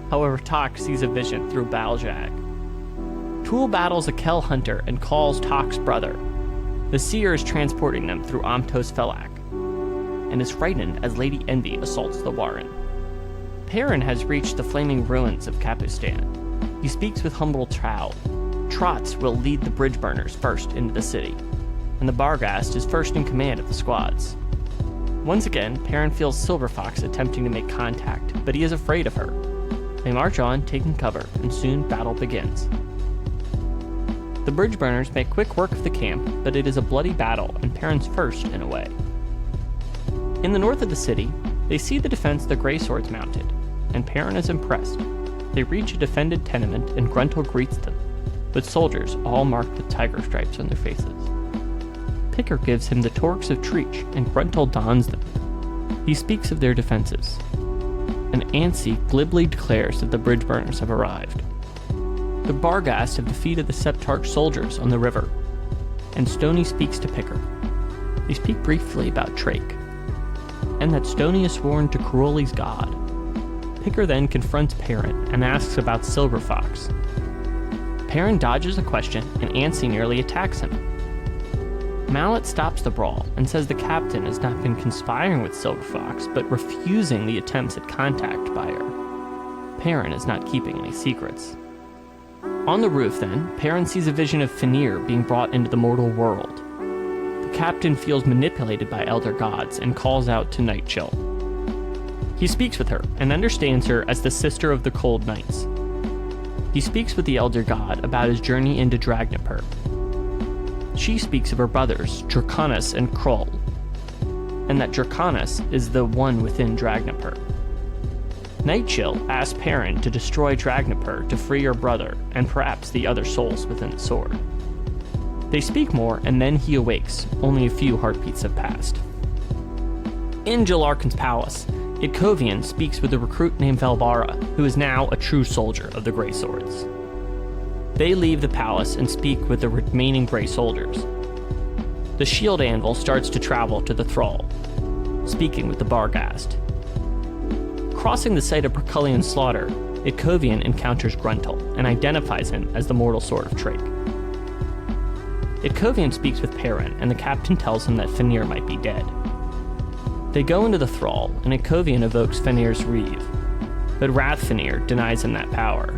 However, Tok sees a vision through Baljag. Tool battles a Kel hunter and calls Tok's brother. The seer is transporting them through Amtos Felak, and is frightened as Lady Envy assaults the Warren. Perrin has reached the flaming ruins of Capustan. He speaks with humble Thrall. Trotz will lead the Bridgeburners first into the city, and the Barghast is first in command of the squads. Once again, Perrin feels Silverfox attempting to make contact, but he is afraid of her. They march on, taking cover, and soon battle begins. The Bridgeburners make quick work of the camp, but it is a bloody battle, and Perrin's first in a way. In the north of the city, they see the defense the Grey Swords mounted, and Perrin is impressed. They reach a defended tenement, and Gruntle greets them, with soldiers all marked with tiger stripes on their faces. Picker gives him the torques of Treach, and Gruntle dons them. He speaks of their defenses, and Ansi glibly declares that the Bridgeburners have arrived. The Barghast have defeated the Septarch soldiers on the river, and Stony speaks to Picker. They speak briefly about Drake, and that Stony is sworn to Crowley's god. Picker then confronts Perrin and asks about Silverfox. Perrin dodges a question, and Ansi nearly attacks him. Mallet stops the brawl and says the captain has not been conspiring with Silverfox, but refusing the attempts at contact by her. Perrin is not keeping any secrets. On the roof, then, Perrin sees a vision of Fenrir being brought into the mortal world. The captain feels manipulated by elder gods and calls out to Nightchill. He speaks with her and understands her as the sister of the Cold Knights. He speaks with the elder god about his journey into Dragnapur. She speaks of her brothers, Draconis and Krull, and that Draconis is the one within Dragnapur. Nightchill asks Perrin to destroy Dragnapur to free her brother and perhaps the other souls within the sword. They speak more, and then he awakes. Only a few heartbeats have passed. In Jalarken's palace, Ikovian speaks with a recruit named Velbara, who is now a true soldier of the Grey Swords. They leave the palace and speak with the remaining Grey soldiers. The shield anvil starts to travel to the Thrall, speaking with the Barghast. Crossing the site of Bracullian slaughter, Itkovian encounters Gruntle and identifies him as the mortal sword of Trake. Itkovian speaks with Perrin, and the captain tells him that Fenrir might be dead. They go into the Thrall, and Ikovian evokes Fenrir's Reeve, but Rathfenir denies him that power.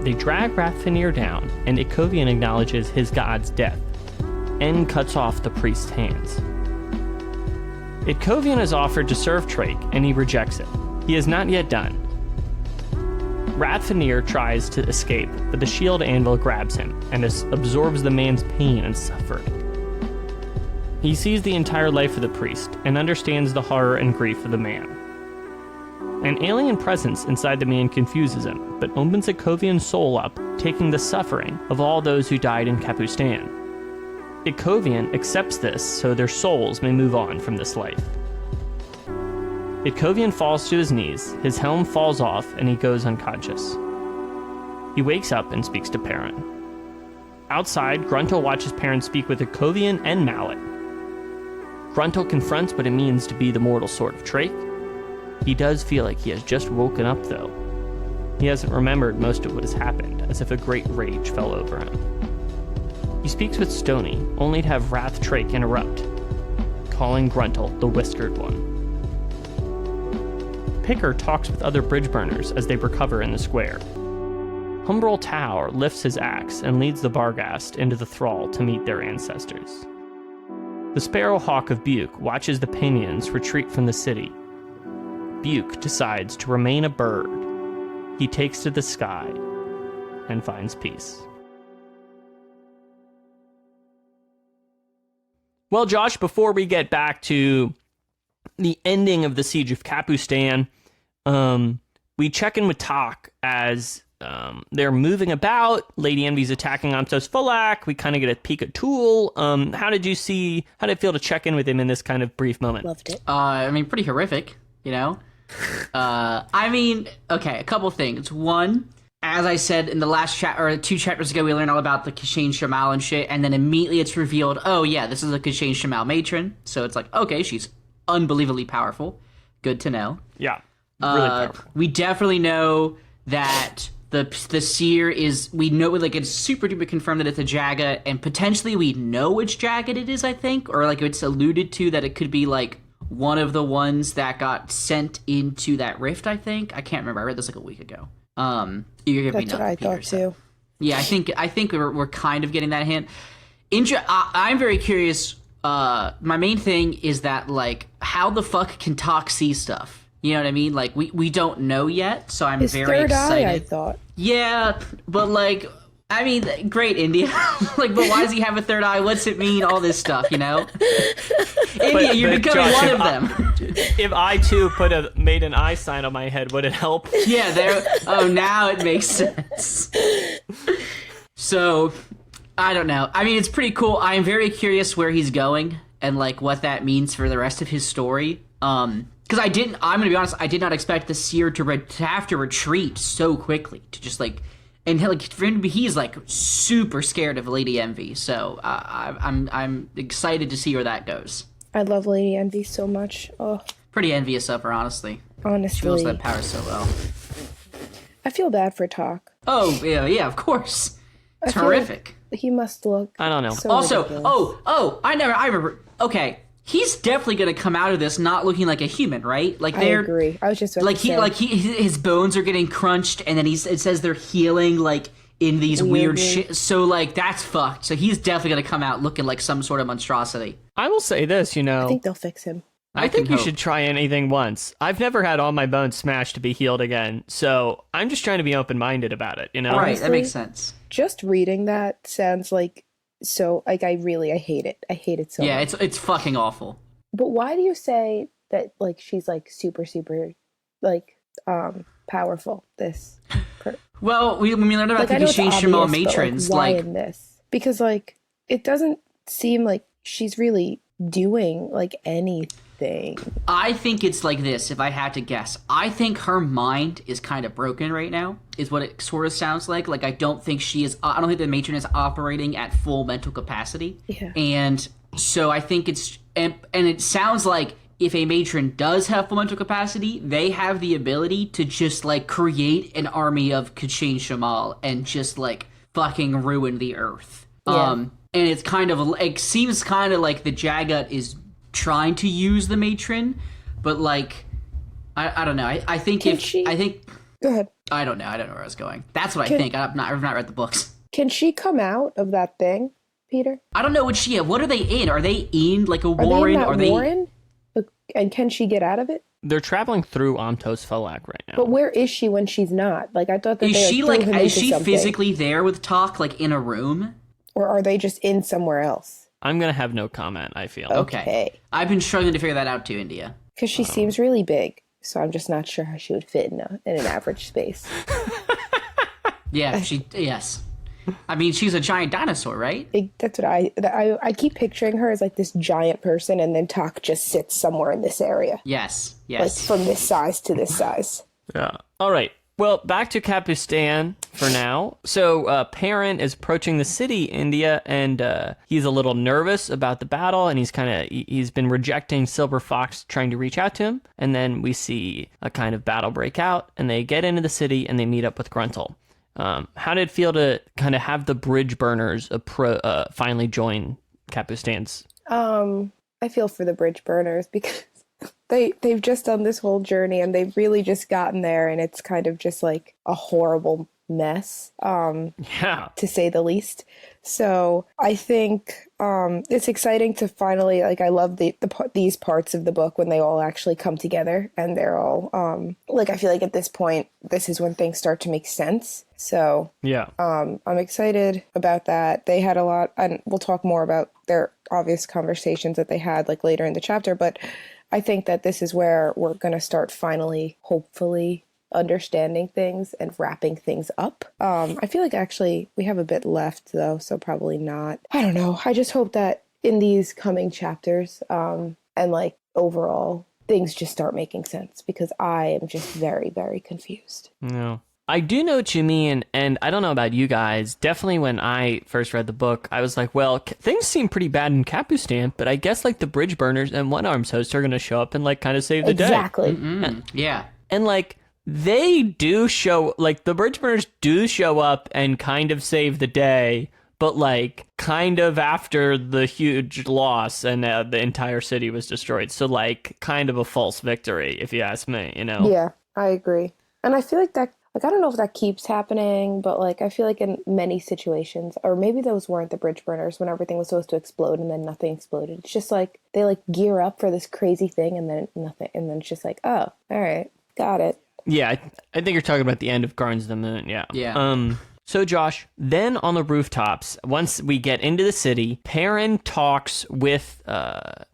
They drag Rathfenir down, and Ikovian acknowledges his god's death, and cuts off the priest's hands. Ikovian is offered to serve Trake, and he rejects it. He is not yet done. Rathfenir tries to escape, but the shield anvil grabs him, and absorbs the man's pain and suffering. He sees the entire life of the priest, and understands the horror and grief of the man. An alien presence inside the man confuses him, but opens Ikovian's soul up, taking the suffering of all those who died in Capustan. Ikovian accepts this so their souls may move on from this life. Ikovian falls to his knees, his helm falls off, and he goes unconscious. He wakes up and speaks to Perrin. Outside, Gruntle watches Perrin speak with Ikovian and Mallet. Gruntle confronts what it means to be the mortal sword of Trake. He does feel like he has just woken up, though. He hasn't remembered most of what has happened, as if a great rage fell over him. He speaks with Stony, only to have Wrath Trake interrupt, calling Gruntle the Whiskered One. Picker talks with other Bridgeburners as they recover in the square. Humbrol Tower lifts his axe and leads the Barghast into the Thrall to meet their ancestors. The Sparrowhawk of Buke watches the Pinions retreat from the city. Buke decides to remain a bird. He takes to the sky and finds peace. Well, Josh, before we get back to the ending of the Siege of Capustan, we check in with Tak as they're moving about. Lady Envy's attacking Amsos Fulak. We kind of get a peek at Tool. How did it feel to check in with him in this kind of brief moment? Loved it. Pretty horrific, you know? Okay, a couple things. One, as I said in the last or 2 chapters ago, we learned all about the Kashain Shamal and shit, and then immediately it's revealed, oh yeah, this is a Kashain Shamal matron. So it's like, okay, she's unbelievably powerful. Good to know. Yeah, really powerful. We definitely know that the seer is, we know, like, it's super duper confirmed that it's a Jaga, and potentially we know which Jaga it is, I think, or like it's alluded to that it could be like one of the ones that got sent into that rift, I think. I can't remember. I read this like a week ago. You're giving me That's what I thought too. Yeah, I think we're kind of getting that hint. I'm very curious. My main thing is that, like, how the fuck can Tak see stuff? You know what I mean? Like, we don't know yet, so I'm very excited. I thought. Yeah, but like, I mean, great, India. Like, but why does he have a third eye? What's it mean? All this stuff, you know? India, you're becoming Josh, one of them. If I too made an eye sign on my head, would it help? Yeah, now it makes sense. So, I don't know. I mean, it's pretty cool. I am very curious where he's going and like what that means for the rest of his story. Because I'm going to be honest, I did not expect the seer to have to retreat so quickly, to just like, and like for him to be, he's like super scared of Lady Envy. So I'm excited to see where that goes. I love Lady Envy so much. Oh, pretty envious of her, honestly. Honestly, she feels that power so well. I feel bad for Tak. Oh yeah, of course. It's horrific. he must look. I don't know. So Also, ridiculous. I remember. Okay, he's definitely gonna come out of this not looking like a human, right? Like I they're agree. I was just about to say. his bones are getting crunched, and then it says they're healing like in these weird Weirdly. shit. So like that's fucked. So he's definitely gonna come out looking like some sort of monstrosity. I will say this, I think they'll fix him. I think you hope. should try anything once. I've never had all my bones smashed to be healed again, so I'm just trying to be open-minded about it, you know? Right, that Honestly, makes sense. Just reading that sounds like so. Like I hate it. I hate it so Yeah, much. it's fucking awful. But why do you say that? Like she's like super, like powerful. Well, we learned about Like the I know it's Kashin Shamal obvious, but, matrons. why Like in this? Because like it doesn't seem like she's really doing like anything. I think it's like this, if I had to guess. I think her mind is kind of broken right now, is what it sort of sounds like. Like, I don't think I don't think the matron is operating at full mental capacity. Yeah. And so I think and it sounds like if a matron does have full mental capacity, they have the ability to just, like, create an army of Kashin Shamal and just, like, fucking ruin the earth. Yeah. And it's kind of, it seems kind of like the Jagat is trying to use the matron, but like I don't know. I think Can if she- I think Go ahead. I don't know where I was going. That's what I think. I've not read the books. Can she come out of that thing, Peter? I don't know what are they in? Are they in like a Are warren? they in that Are they warren? And can she get out of it? They're traveling through Amtos Falak right now. But where is she when she's not? Like I thought that is they she threw like him is into she something. physically there with Talk, like in a room? Or are they just in somewhere else? I'm going to have no comment, I feel. Okay. I've been struggling to figure that out too, India. Because she seems really big, so I'm just not sure how she would fit in an average space. Yeah, yes. I mean, she's a giant dinosaur, right? That's what I keep picturing her as like this giant person, and then Tak just sits somewhere in this area, Yes. like from this size to this size. Yeah. All right. Well, back to Capustan for now. So, Perrin is approaching the city, India, and he's a little nervous about the battle, and he's been rejecting Silverfox trying to reach out to him. And then we see a kind of battle break out, and they get into the city, and they meet up with Gruntle. How did it feel to kind of have the Bridgeburners finally join Capustan's? I feel for the Bridgeburners because they've just done this whole journey and they've really just gotten there, and it's kind of just like a horrible mess, Yeah. to say the least. So I think it's exciting to finally, like, I love these parts of the book when they all actually come together and they're all like, I feel like at this point this is when things start to make sense. So Yeah. I'm excited about that. They had a lot, and we'll talk more about their obvious conversations that they had like later in the chapter, but I think that this is where we're going to start finally, hopefully, understanding things and wrapping things up. I feel like actually we have a bit left though, so probably not. I don't know. I just hope that in these coming chapters, and like overall, things just start making sense because I am just very, very confused. No. I do know what you mean, and I don't know about you guys. Definitely when I first read the book, I was like, well, things seem pretty bad in Capustan, but I guess like the Bridgeburners and One Arms host are going to show up and like kind of save the day. Exactly. Yeah. And like they do show, like the Bridgeburners do show up and kind of save the day, but like kind of after the huge loss and the entire city was destroyed. So like kind of a false victory, if you ask me, you know? Yeah, I agree. And I feel like that, like, I don't know if that keeps happening, but like, I feel like in many situations, or maybe those weren't the Bridgeburners when everything was supposed to explode and then nothing exploded. It's just like, they like gear up for this crazy thing and then nothing. And then it's just like, oh, all right, got it. Yeah, I think you're talking about the end of Garns of the Moon, yeah. Yeah. So Josh, then on the rooftops, once we get into the city, Perrin talks with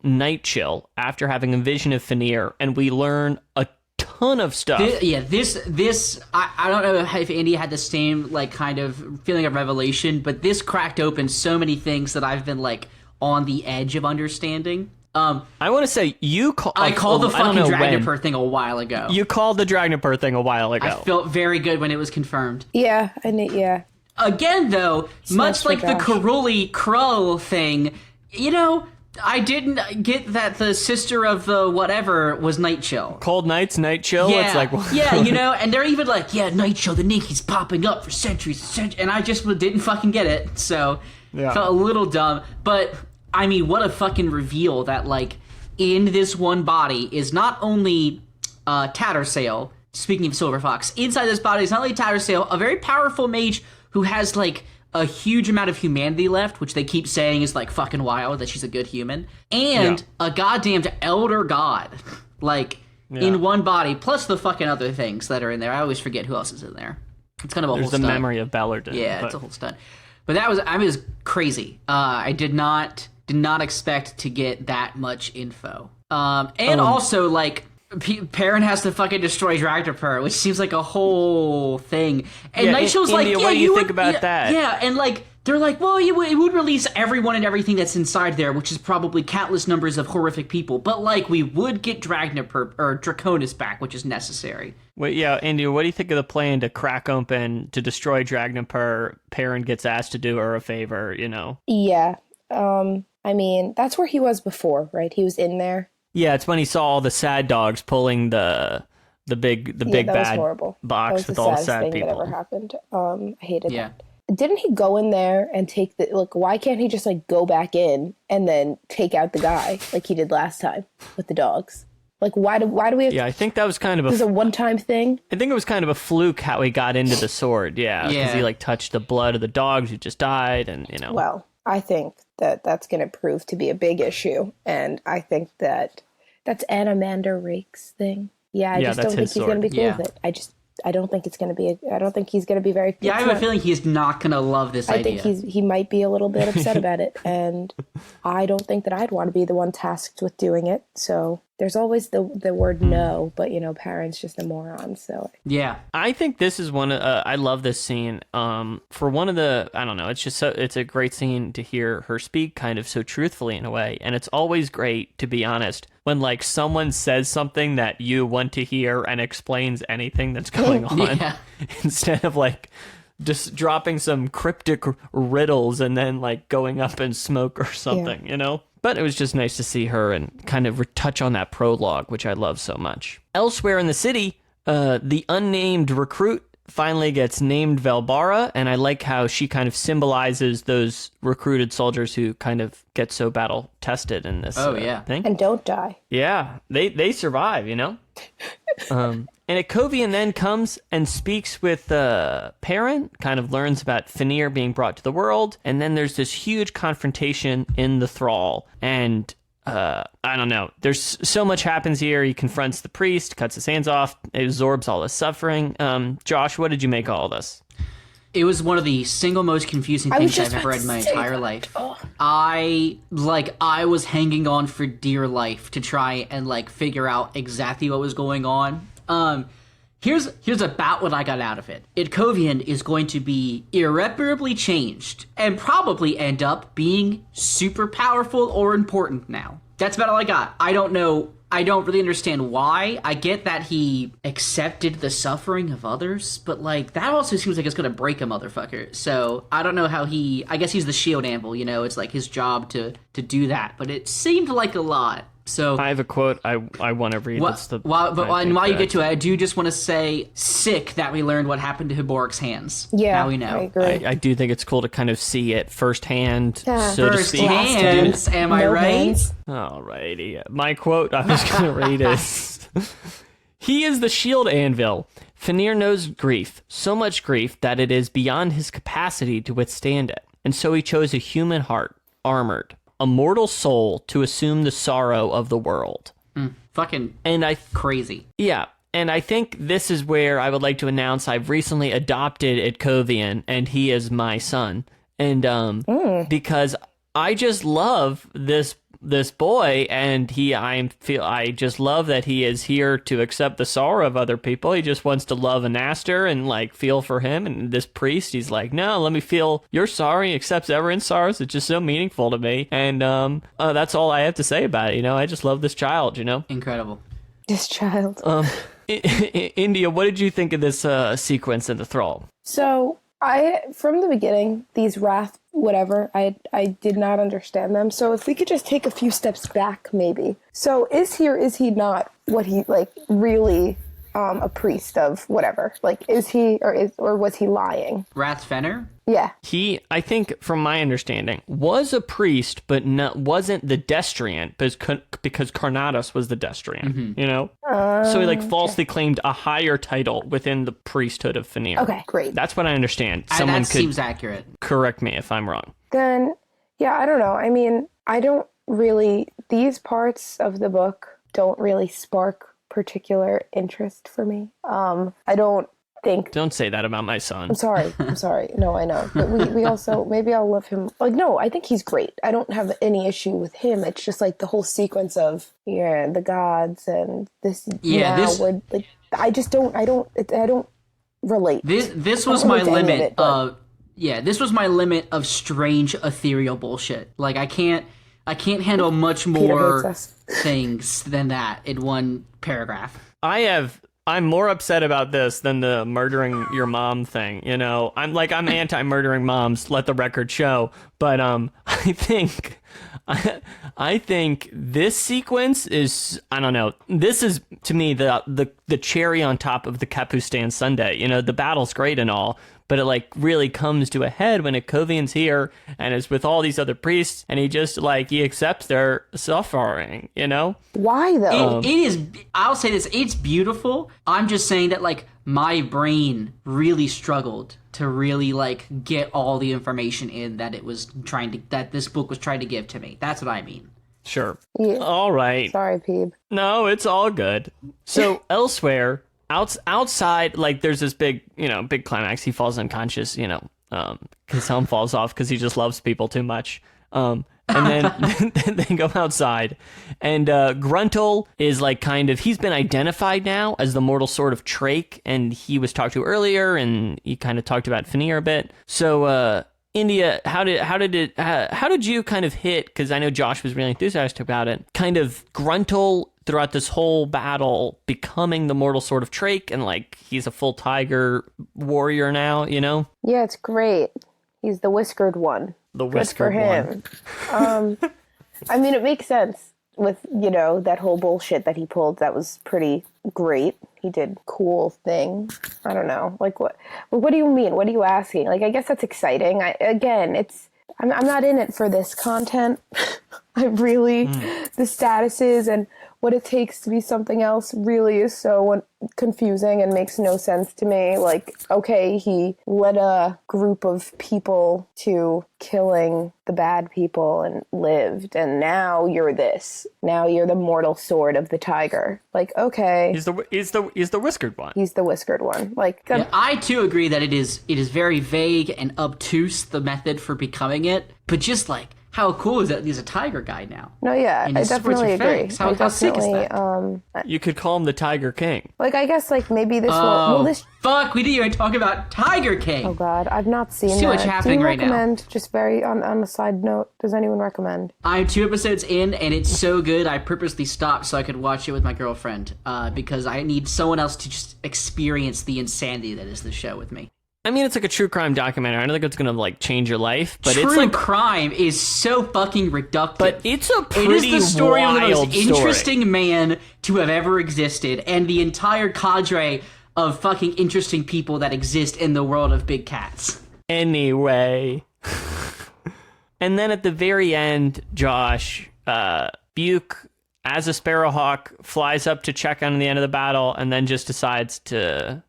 Nightchill after having a vision of Fenrir, and we learn a ton of stuff. This I don't know if Andy had the same like kind of feeling of revelation, but this cracked open so many things that I've been like on the edge of understanding. I want to say I called the fucking Dragnipur thing a while ago. You called the Dragnipur thing a while ago. I felt very good when it was confirmed. Yeah, yeah. Again, though, much for like the Josh. Karuli Krull thing, you know, I didn't get that the sister of the whatever was Night Chill. Cold Nights, Night Chill. Yeah, It's like, yeah, and they're even like, yeah, Night Chill, the name keeps popping up for centuries, and I just didn't fucking get it, so felt a little dumb. But I mean, what a fucking reveal that like in this one body is not only Tattersail. Speaking of Silverfox, inside this body is not only Tattersail, a very powerful mage who has like a huge amount of humanity left, which they keep saying is like fucking wild that she's a good human, and a goddamned elder god, like in one body, plus the fucking other things that are in there. I always forget who else is in there. It's kind of a there's whole the stunt. memory of Ballardin. Yeah, it's a whole stunt. But that was, I mean, it was crazy. I did not expect to get that much info. And also like. Perrin has to fucking destroy Dragdapur, which seems like a whole thing. And Nightshield's like, yeah, what do you think about that? Yeah, and like, they're like, well, it would release everyone and everything that's inside there, which is probably countless numbers of horrific people. But like, we would get Dragdapur or Draconis back, which is necessary. Wait, yeah, India, what do you think of the plan to crack open, to destroy Dragdapur? Perrin gets asked to do her a favor, you know? Yeah. I mean, that's where he was before, right? He was in there. Yeah, it's when he saw all the sad dogs pulling the big bad horrible. box with all the sad thing people. That ever happened. I hated that. Didn't he go in there and take the like? Why can't he just like go back in and then take out the guy like he did last time with the dogs? Like why do we have? Yeah, I think that was kind of a one-time thing. I think it was kind of a fluke how he got into the sword. Yeah, because he like touched the blood of the dogs who just died, and you know. Well, I think that's going to prove to be a big issue, and I think that's Anamander Rake's thing. Yeah, I just don't think he's going to be cool with it. I don't think it's going to be. I don't think he's going to be very. Yeah, I have a feeling he's not going to love this idea. I think he might be a little bit upset about it, and I don't think that I'd want to be the one tasked with doing it. So there's always the word no, but you know, Perrin's just a moron. So yeah, I think this is one. I love this scene. For one of the, I don't know. It's just it's a great scene to hear her speak, kind of so truthfully in a way, and it's always great, to be honest, when like someone says something that you want to hear and explains anything that's going on instead of like just dropping some cryptic riddles and then like going up in smoke or something, you know? But it was just nice to see her and kind of touch on that prologue, which I love so much. Elsewhere in the city, the unnamed recruit finally gets named Velbara, and I like how she kind of symbolizes those recruited soldiers who kind of get so battle tested in this thing. And don't die. Yeah, they survive, you know? And Ikovian then comes and speaks with Perrin, kind of learns about Fenrir being brought to the world, and then there's this huge confrontation in the Thrall, and I don't know. There's so much happens here. He confronts the priest, cuts his hands off, it absorbs all his suffering. Josh, what did you make of all this? It was one of the single most confusing things I've ever read in my entire life. I was hanging on for dear life to try and like figure out exactly what was going on. Here's about what I got out of it. Itkovian is going to be irreparably changed and probably end up being super powerful or important now. That's about all I got. I don't know. I don't really understand why. I get that he accepted the suffering of others, but like that also seems like it's going to break a motherfucker. So I don't know how I guess he's the shield anvil, you know, it's like his job to do that, but it seemed like a lot. So I have a quote I want to read. While you get to it, I do just want to say, sick that we learned what happened to Hiboric's hands. Yeah, now we know. I agree. I do think it's cool to kind of see it firsthand, so to speak. Firsthand, am I right? Alrighty. My quote I was going to read is, he is the shield anvil. Fenrir knows grief, so much grief that it is beyond his capacity to withstand it. And so he chose a human heart, armored, a mortal soul to assume the sorrow of the world. Crazy. Yeah, and I think this is where I would like to announce I've recently adopted Ikovian, and he is my son. And because I just love this boy, and I just love that he is here to accept the sorrow of other people. He just wants to love Anaster and like feel for him. And this priest, he's like, no, let me feel your sorrow. He accepts everyone's sorrows. It's just so meaningful to me. And that's all I have to say about it. You know, I just love this child. You know, incredible. This child. India, what did you think of this sequence in the Thrall? So from the beginning, these wrath, whatever, I did not understand them. So if we could just take a few steps back, maybe. So is he or is he not what he, like, really a priest of whatever? Like, is he or was he lying? Rathfenner? Yeah. He, I think, from my understanding, was a priest, but wasn't the destriant because Carnatus was the destriant, you know? So he, like, falsely claimed a higher title within the priesthood of Fenrir. Okay, great. That's what I understand. That seems accurate. Correct me if I'm wrong. Then, yeah, I don't know. I mean, these parts of the book don't really spark particular interest for me. I don't say that about my son. I'm sorry. No, I know. But we also, maybe I'll love him. Like, no, I think he's great. I don't have any issue with him. It's just like the whole sequence of, the gods and this. Yeah, I don't relate. This was my limit this was my limit of strange ethereal bullshit. Like, I can't handle much more things than that in one paragraph. I'm more upset about this than the murdering your mom thing, you know? I'm anti-murdering moms, let the record show. But I think this sequence is, I don't know, this is, to me, the cherry on top of the Capustan Sunday. You know, the battle's great and all, but it, like, really comes to a head when Ikovian's here and is with all these other priests, and he just, like, he accepts their suffering, you know? Why, though? It is, I'll say this, it's beautiful. I'm just saying that, like, my brain really struggled to really, like, get all the information in that that this book was trying to give to me. That's what I mean. Sure. Yeah. All right. Sorry, Peeb. No, it's all good. So, elsewhere... Outside, like, there's this big climax. He falls unconscious, his helm falls off because he just loves people too much. And then they go outside, and Gruntle is, like, he's been identified now as the mortal sword of Trake, and he was talked to earlier, and he kind of talked about Fenrir a bit. So, India, how did you kind of hit, because I know Josh was really enthusiastic about it, kind of Gruntle throughout this whole battle becoming the mortal sword of Trake, and, like, he's a full tiger warrior now, you know? Yeah, it's great. He's the whiskered one. The whiskered one. I mean, it makes sense with, that whole bullshit that he pulled. That was pretty great. He did cool things. I don't know. Like, what do you mean? What are you asking? Like, I guess that's exciting. I'm not in it for this content. The statuses and what it takes to be something else really is so confusing and makes no sense to me. Like, okay, he led a group of people to killing the bad people and lived, and now you're this. Now you're the mortal sword of the tiger. Like, okay. He's the whiskered one. He's the whiskered one. Like, yeah, I too agree that it is very vague and obtuse, the method for becoming it, but just, like, how cool is that he's a tiger guy now? No, yeah, I definitely agree. How sick is that? You could call him the Tiger King. Like, I guess, like, maybe this will... Fuck, we didn't even talk about Tiger King! Oh, God, I've not seen too much happening right now. Do you recommend, just very on a side note, does anyone recommend? I'm 2 episodes in, and it's so good, I purposely stopped so I could watch it with my girlfriend, because I need someone else to just experience the insanity that is the show with me. I mean, it's like a true crime documentary. I don't think it's going to, like, change your life, but true it's like... crime is so fucking reductive. But it's a pretty It is the story of the most story. interesting man to have ever existed, and the entire cadre of fucking interesting people that exist in the world of big cats. Anyway. And then at the very end, Josh, Buke, as a sparrowhawk, flies up to check on the end of the battle, and then just decides to...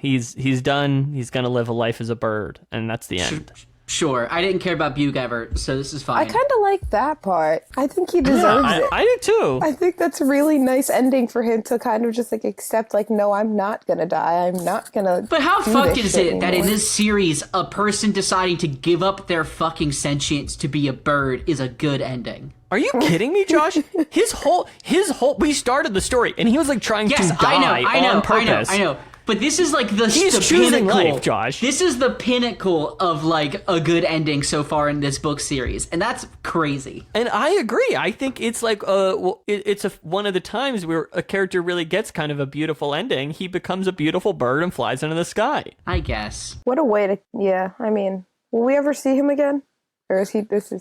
he's done. He's going to live a life as a bird, and that's the end. Sure. I didn't care about Buke ever, so this is fine. I kind of like that part. I think he deserves it. I do too. I think that's a really nice ending for him to kind of just, like, accept, like, no, I'm not going to die. I'm not going to But how fucked is it that in anymore. this series, a person deciding to give up their fucking sentience to be a bird is a good ending? Are you kidding me, Josh? His whole, we started the story, and he was, like, trying to die on purpose. I know. But this is like the choosing pinnacle. life, Josh. This is the pinnacle of like a good ending so far in this book series, and that's crazy. And I agree. I think it's like it's one of the times where a character really gets kind of a beautiful ending. He becomes a beautiful bird and flies into the sky. I guess. What a way to, yeah, I mean, will we ever see him again? Or is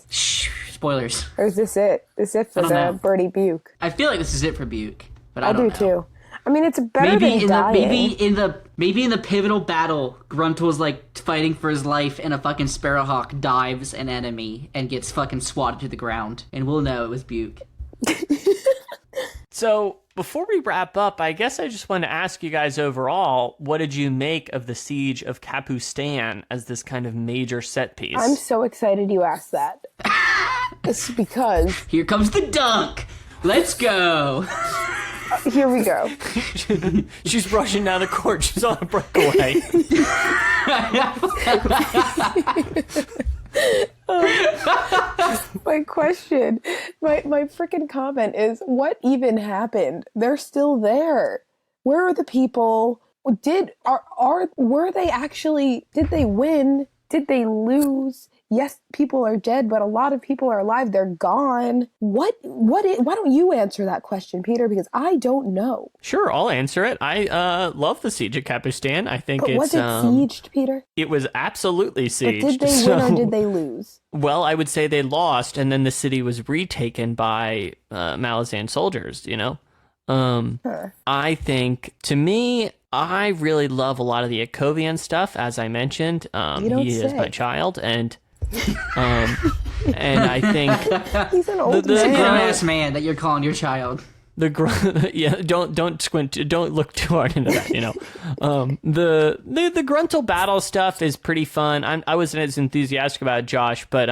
Shh, spoilers. Or is this it? Is it for the Birdie Buke? I feel like this is it for Buke, but I do don't know. too. I mean, it's better than dying. Maybe in the pivotal battle, Gruntle's like fighting for his life, and a fucking Sparrowhawk dives an enemy and gets fucking swatted to the ground, and we'll know it was Buke. So before we wrap up, I guess I just want to ask you guys overall, what did you make of the Siege of Capustan as this kind of major set piece? I'm so excited you asked that. It's because... Here comes the dunk! Let's go! Here we go. She's rushing down the court. She's on a breakaway. My question, my freaking comment is, what even happened? They're still there. Where are the people? Were they actually, did they win? Did they lose? Yes, people are dead, but a lot of people are alive. They're gone. Why don't you answer that question, Peter? Because I don't know. Sure, I'll answer it. I love the Siege of Capustan. I think was it sieged, Peter? It was absolutely sieged. But did they win or did they lose? Well, I would say they lost, and then the city was retaken by Malazan soldiers, you know? I think, to me, I really love a lot of the Ikovian stuff, as I mentioned. He is my child, and I think he's an old man. Grown-ass man that you're calling your child. Don't squint, don't look too hard into that, you know. The Gruntle battle stuff is pretty fun. I wasn't as enthusiastic about Josh, but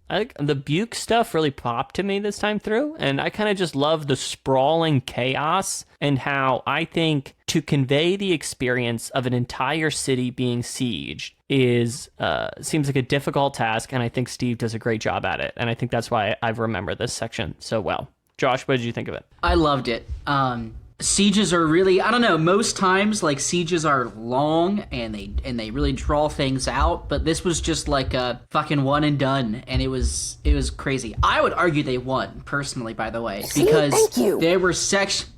I think the Buke stuff really popped to me this time through, and I kind of just love the sprawling chaos and how I think to convey the experience of an entire city being sieged is seems like a difficult task, and I think Steve does a great job at it, and I think that's why I've remembered this section so well. Josh, what did you think of it? I loved it. Sieges are really, I don't know, most times like sieges are long and they really draw things out, but this was just like a fucking one and done, and it was crazy. I would argue they won, personally, by the way, because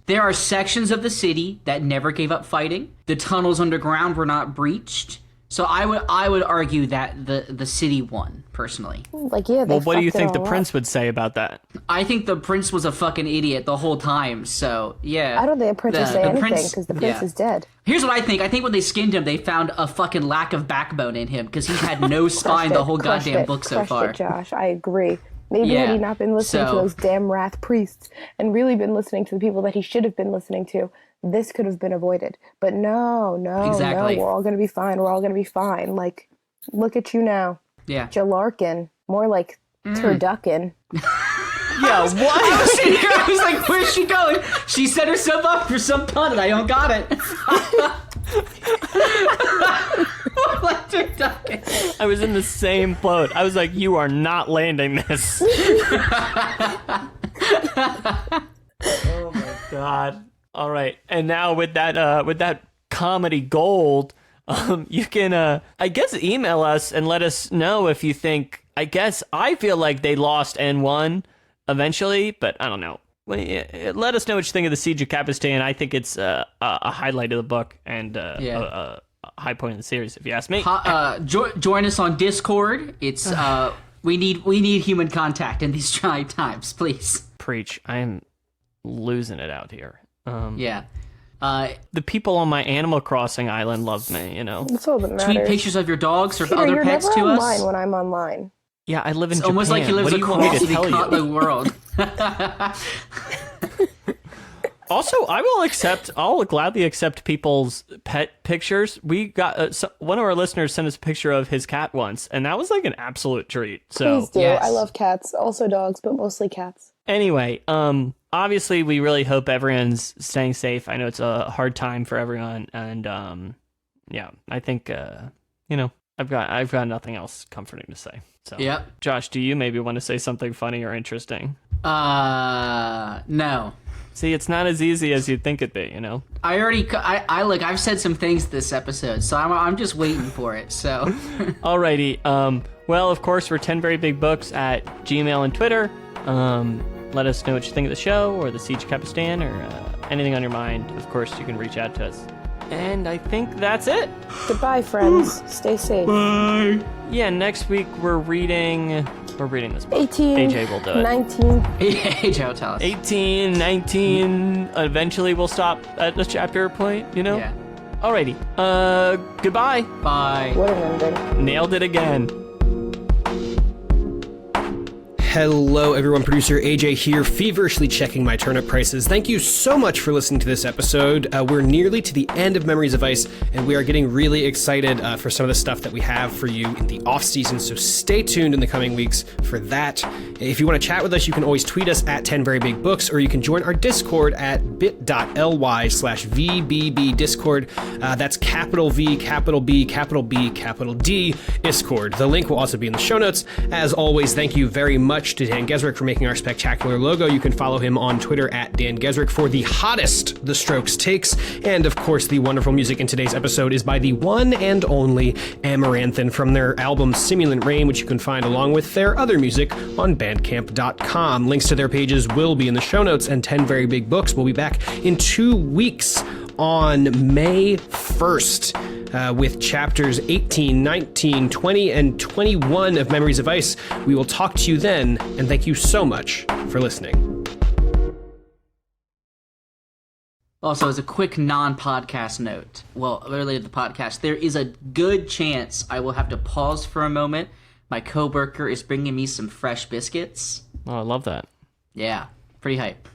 there are sections of the city that never gave up fighting. The tunnels underground were not breached. So I would argue that the city won, personally. Like, yeah, well, what do you think the prince would say about that? I think the prince was a fucking idiot the whole time, so yeah. I don't think the prince would say anything, because the prince is dead. Here's what I think. I think when they skinned him, they found a fucking lack of backbone in him, because he had no spine the whole goddamn book so far. Josh, I agree. Maybe had he not been listening to those damn wrath priests, and really been listening to the people that he should have been listening to, this could have been avoided. But no, we're all going to be fine. We're all going to be fine. Like, look at you now. Yeah. Jalarkin. More like turducken. Yeah, what? I was sitting here, I was like, where's she going? She set herself up for some pun, and I don't got it. Like turducken. I was in the same boat. I was like, you are not landing this. Oh my god. All right, and now with that comedy gold, you can, I guess, email us and let us know if you think. I feel like they lost and won eventually, but I don't know. Let us know what you think of the Siege of Capustan. I think it's a highlight of the book and a high point in the series, if you ask me. Join us on Discord. It's we need human contact in these trying times, please. Preach. I am losing it out here. The people on my Animal Crossing island love me, you know. That's all that matters. Tweet pictures of your dogs or Peter, other pets to us. You're never online when I'm online. Yeah, I live in Japan. Almost like he lives across the continental world. Also, I'll gladly accept people's pet pictures. We got one of our listeners sent us a picture of his cat once, and that was like an absolute treat. So please do. Yes. I love cats, also dogs, but mostly cats. Anyway, obviously, we really hope everyone's staying safe. I know it's a hard time for everyone, and I think I've got nothing else comforting to say. So, Josh, do you maybe want to say something funny or interesting? No. See, it's not as easy as you'd think it'd be, you know? I've said some things this episode, so I'm just waiting for it, so. Alrighty. Well, of course, we're 10 Very Big Books at Gmail and Twitter. Let us know what you think of the show or the Siege of Capustan or anything on your mind. Of course, you can reach out to us. And I think that's it. Goodbye, friends. Stay safe. Bye. Yeah, next week we're reading this book. 18, AJ will do it. 19. AJ will tell us. 18, 19. Eventually we'll stop at the chapter point, you know? Yeah. Alrighty. Goodbye. Bye. What an ending. Nailed it again. Hello, everyone. Producer AJ here, feverishly checking my turnip prices. Thank you so much for listening to this episode. We're nearly to the end of Memories of Ice, and we are getting really excited for some of the stuff that we have for you in the off-season, so stay tuned in the coming weeks for that. If you want to chat with us, you can always tweet us at 10verybig-books, or you can join our Discord at bit.ly/VBB Discord. That's capital V, capital B, capital B, capital D, Discord. The link will also be in the show notes. As always, thank you very much to Dan Gesrick for making our spectacular logo. You can follow him on Twitter at Dan Gesrick for the hottest The Strokes takes. And of course, the wonderful music in today's episode is by the one and only Amaranthin from their album Simulant Rain, which you can find along with their other music on bandcamp.com. Links to their pages will be in the show notes, and 10 Very Big Books will be back in 2 weeks on May 1st. With chapters 18, 19, 20, and 21 of Memories of Ice. We will talk to you then, and thank you so much for listening. Also, as a quick non-podcast note, well, related to the podcast, there is a good chance I will have to pause for a moment. My coworker is bringing me some fresh biscuits. Oh, I love that. Yeah, pretty hype.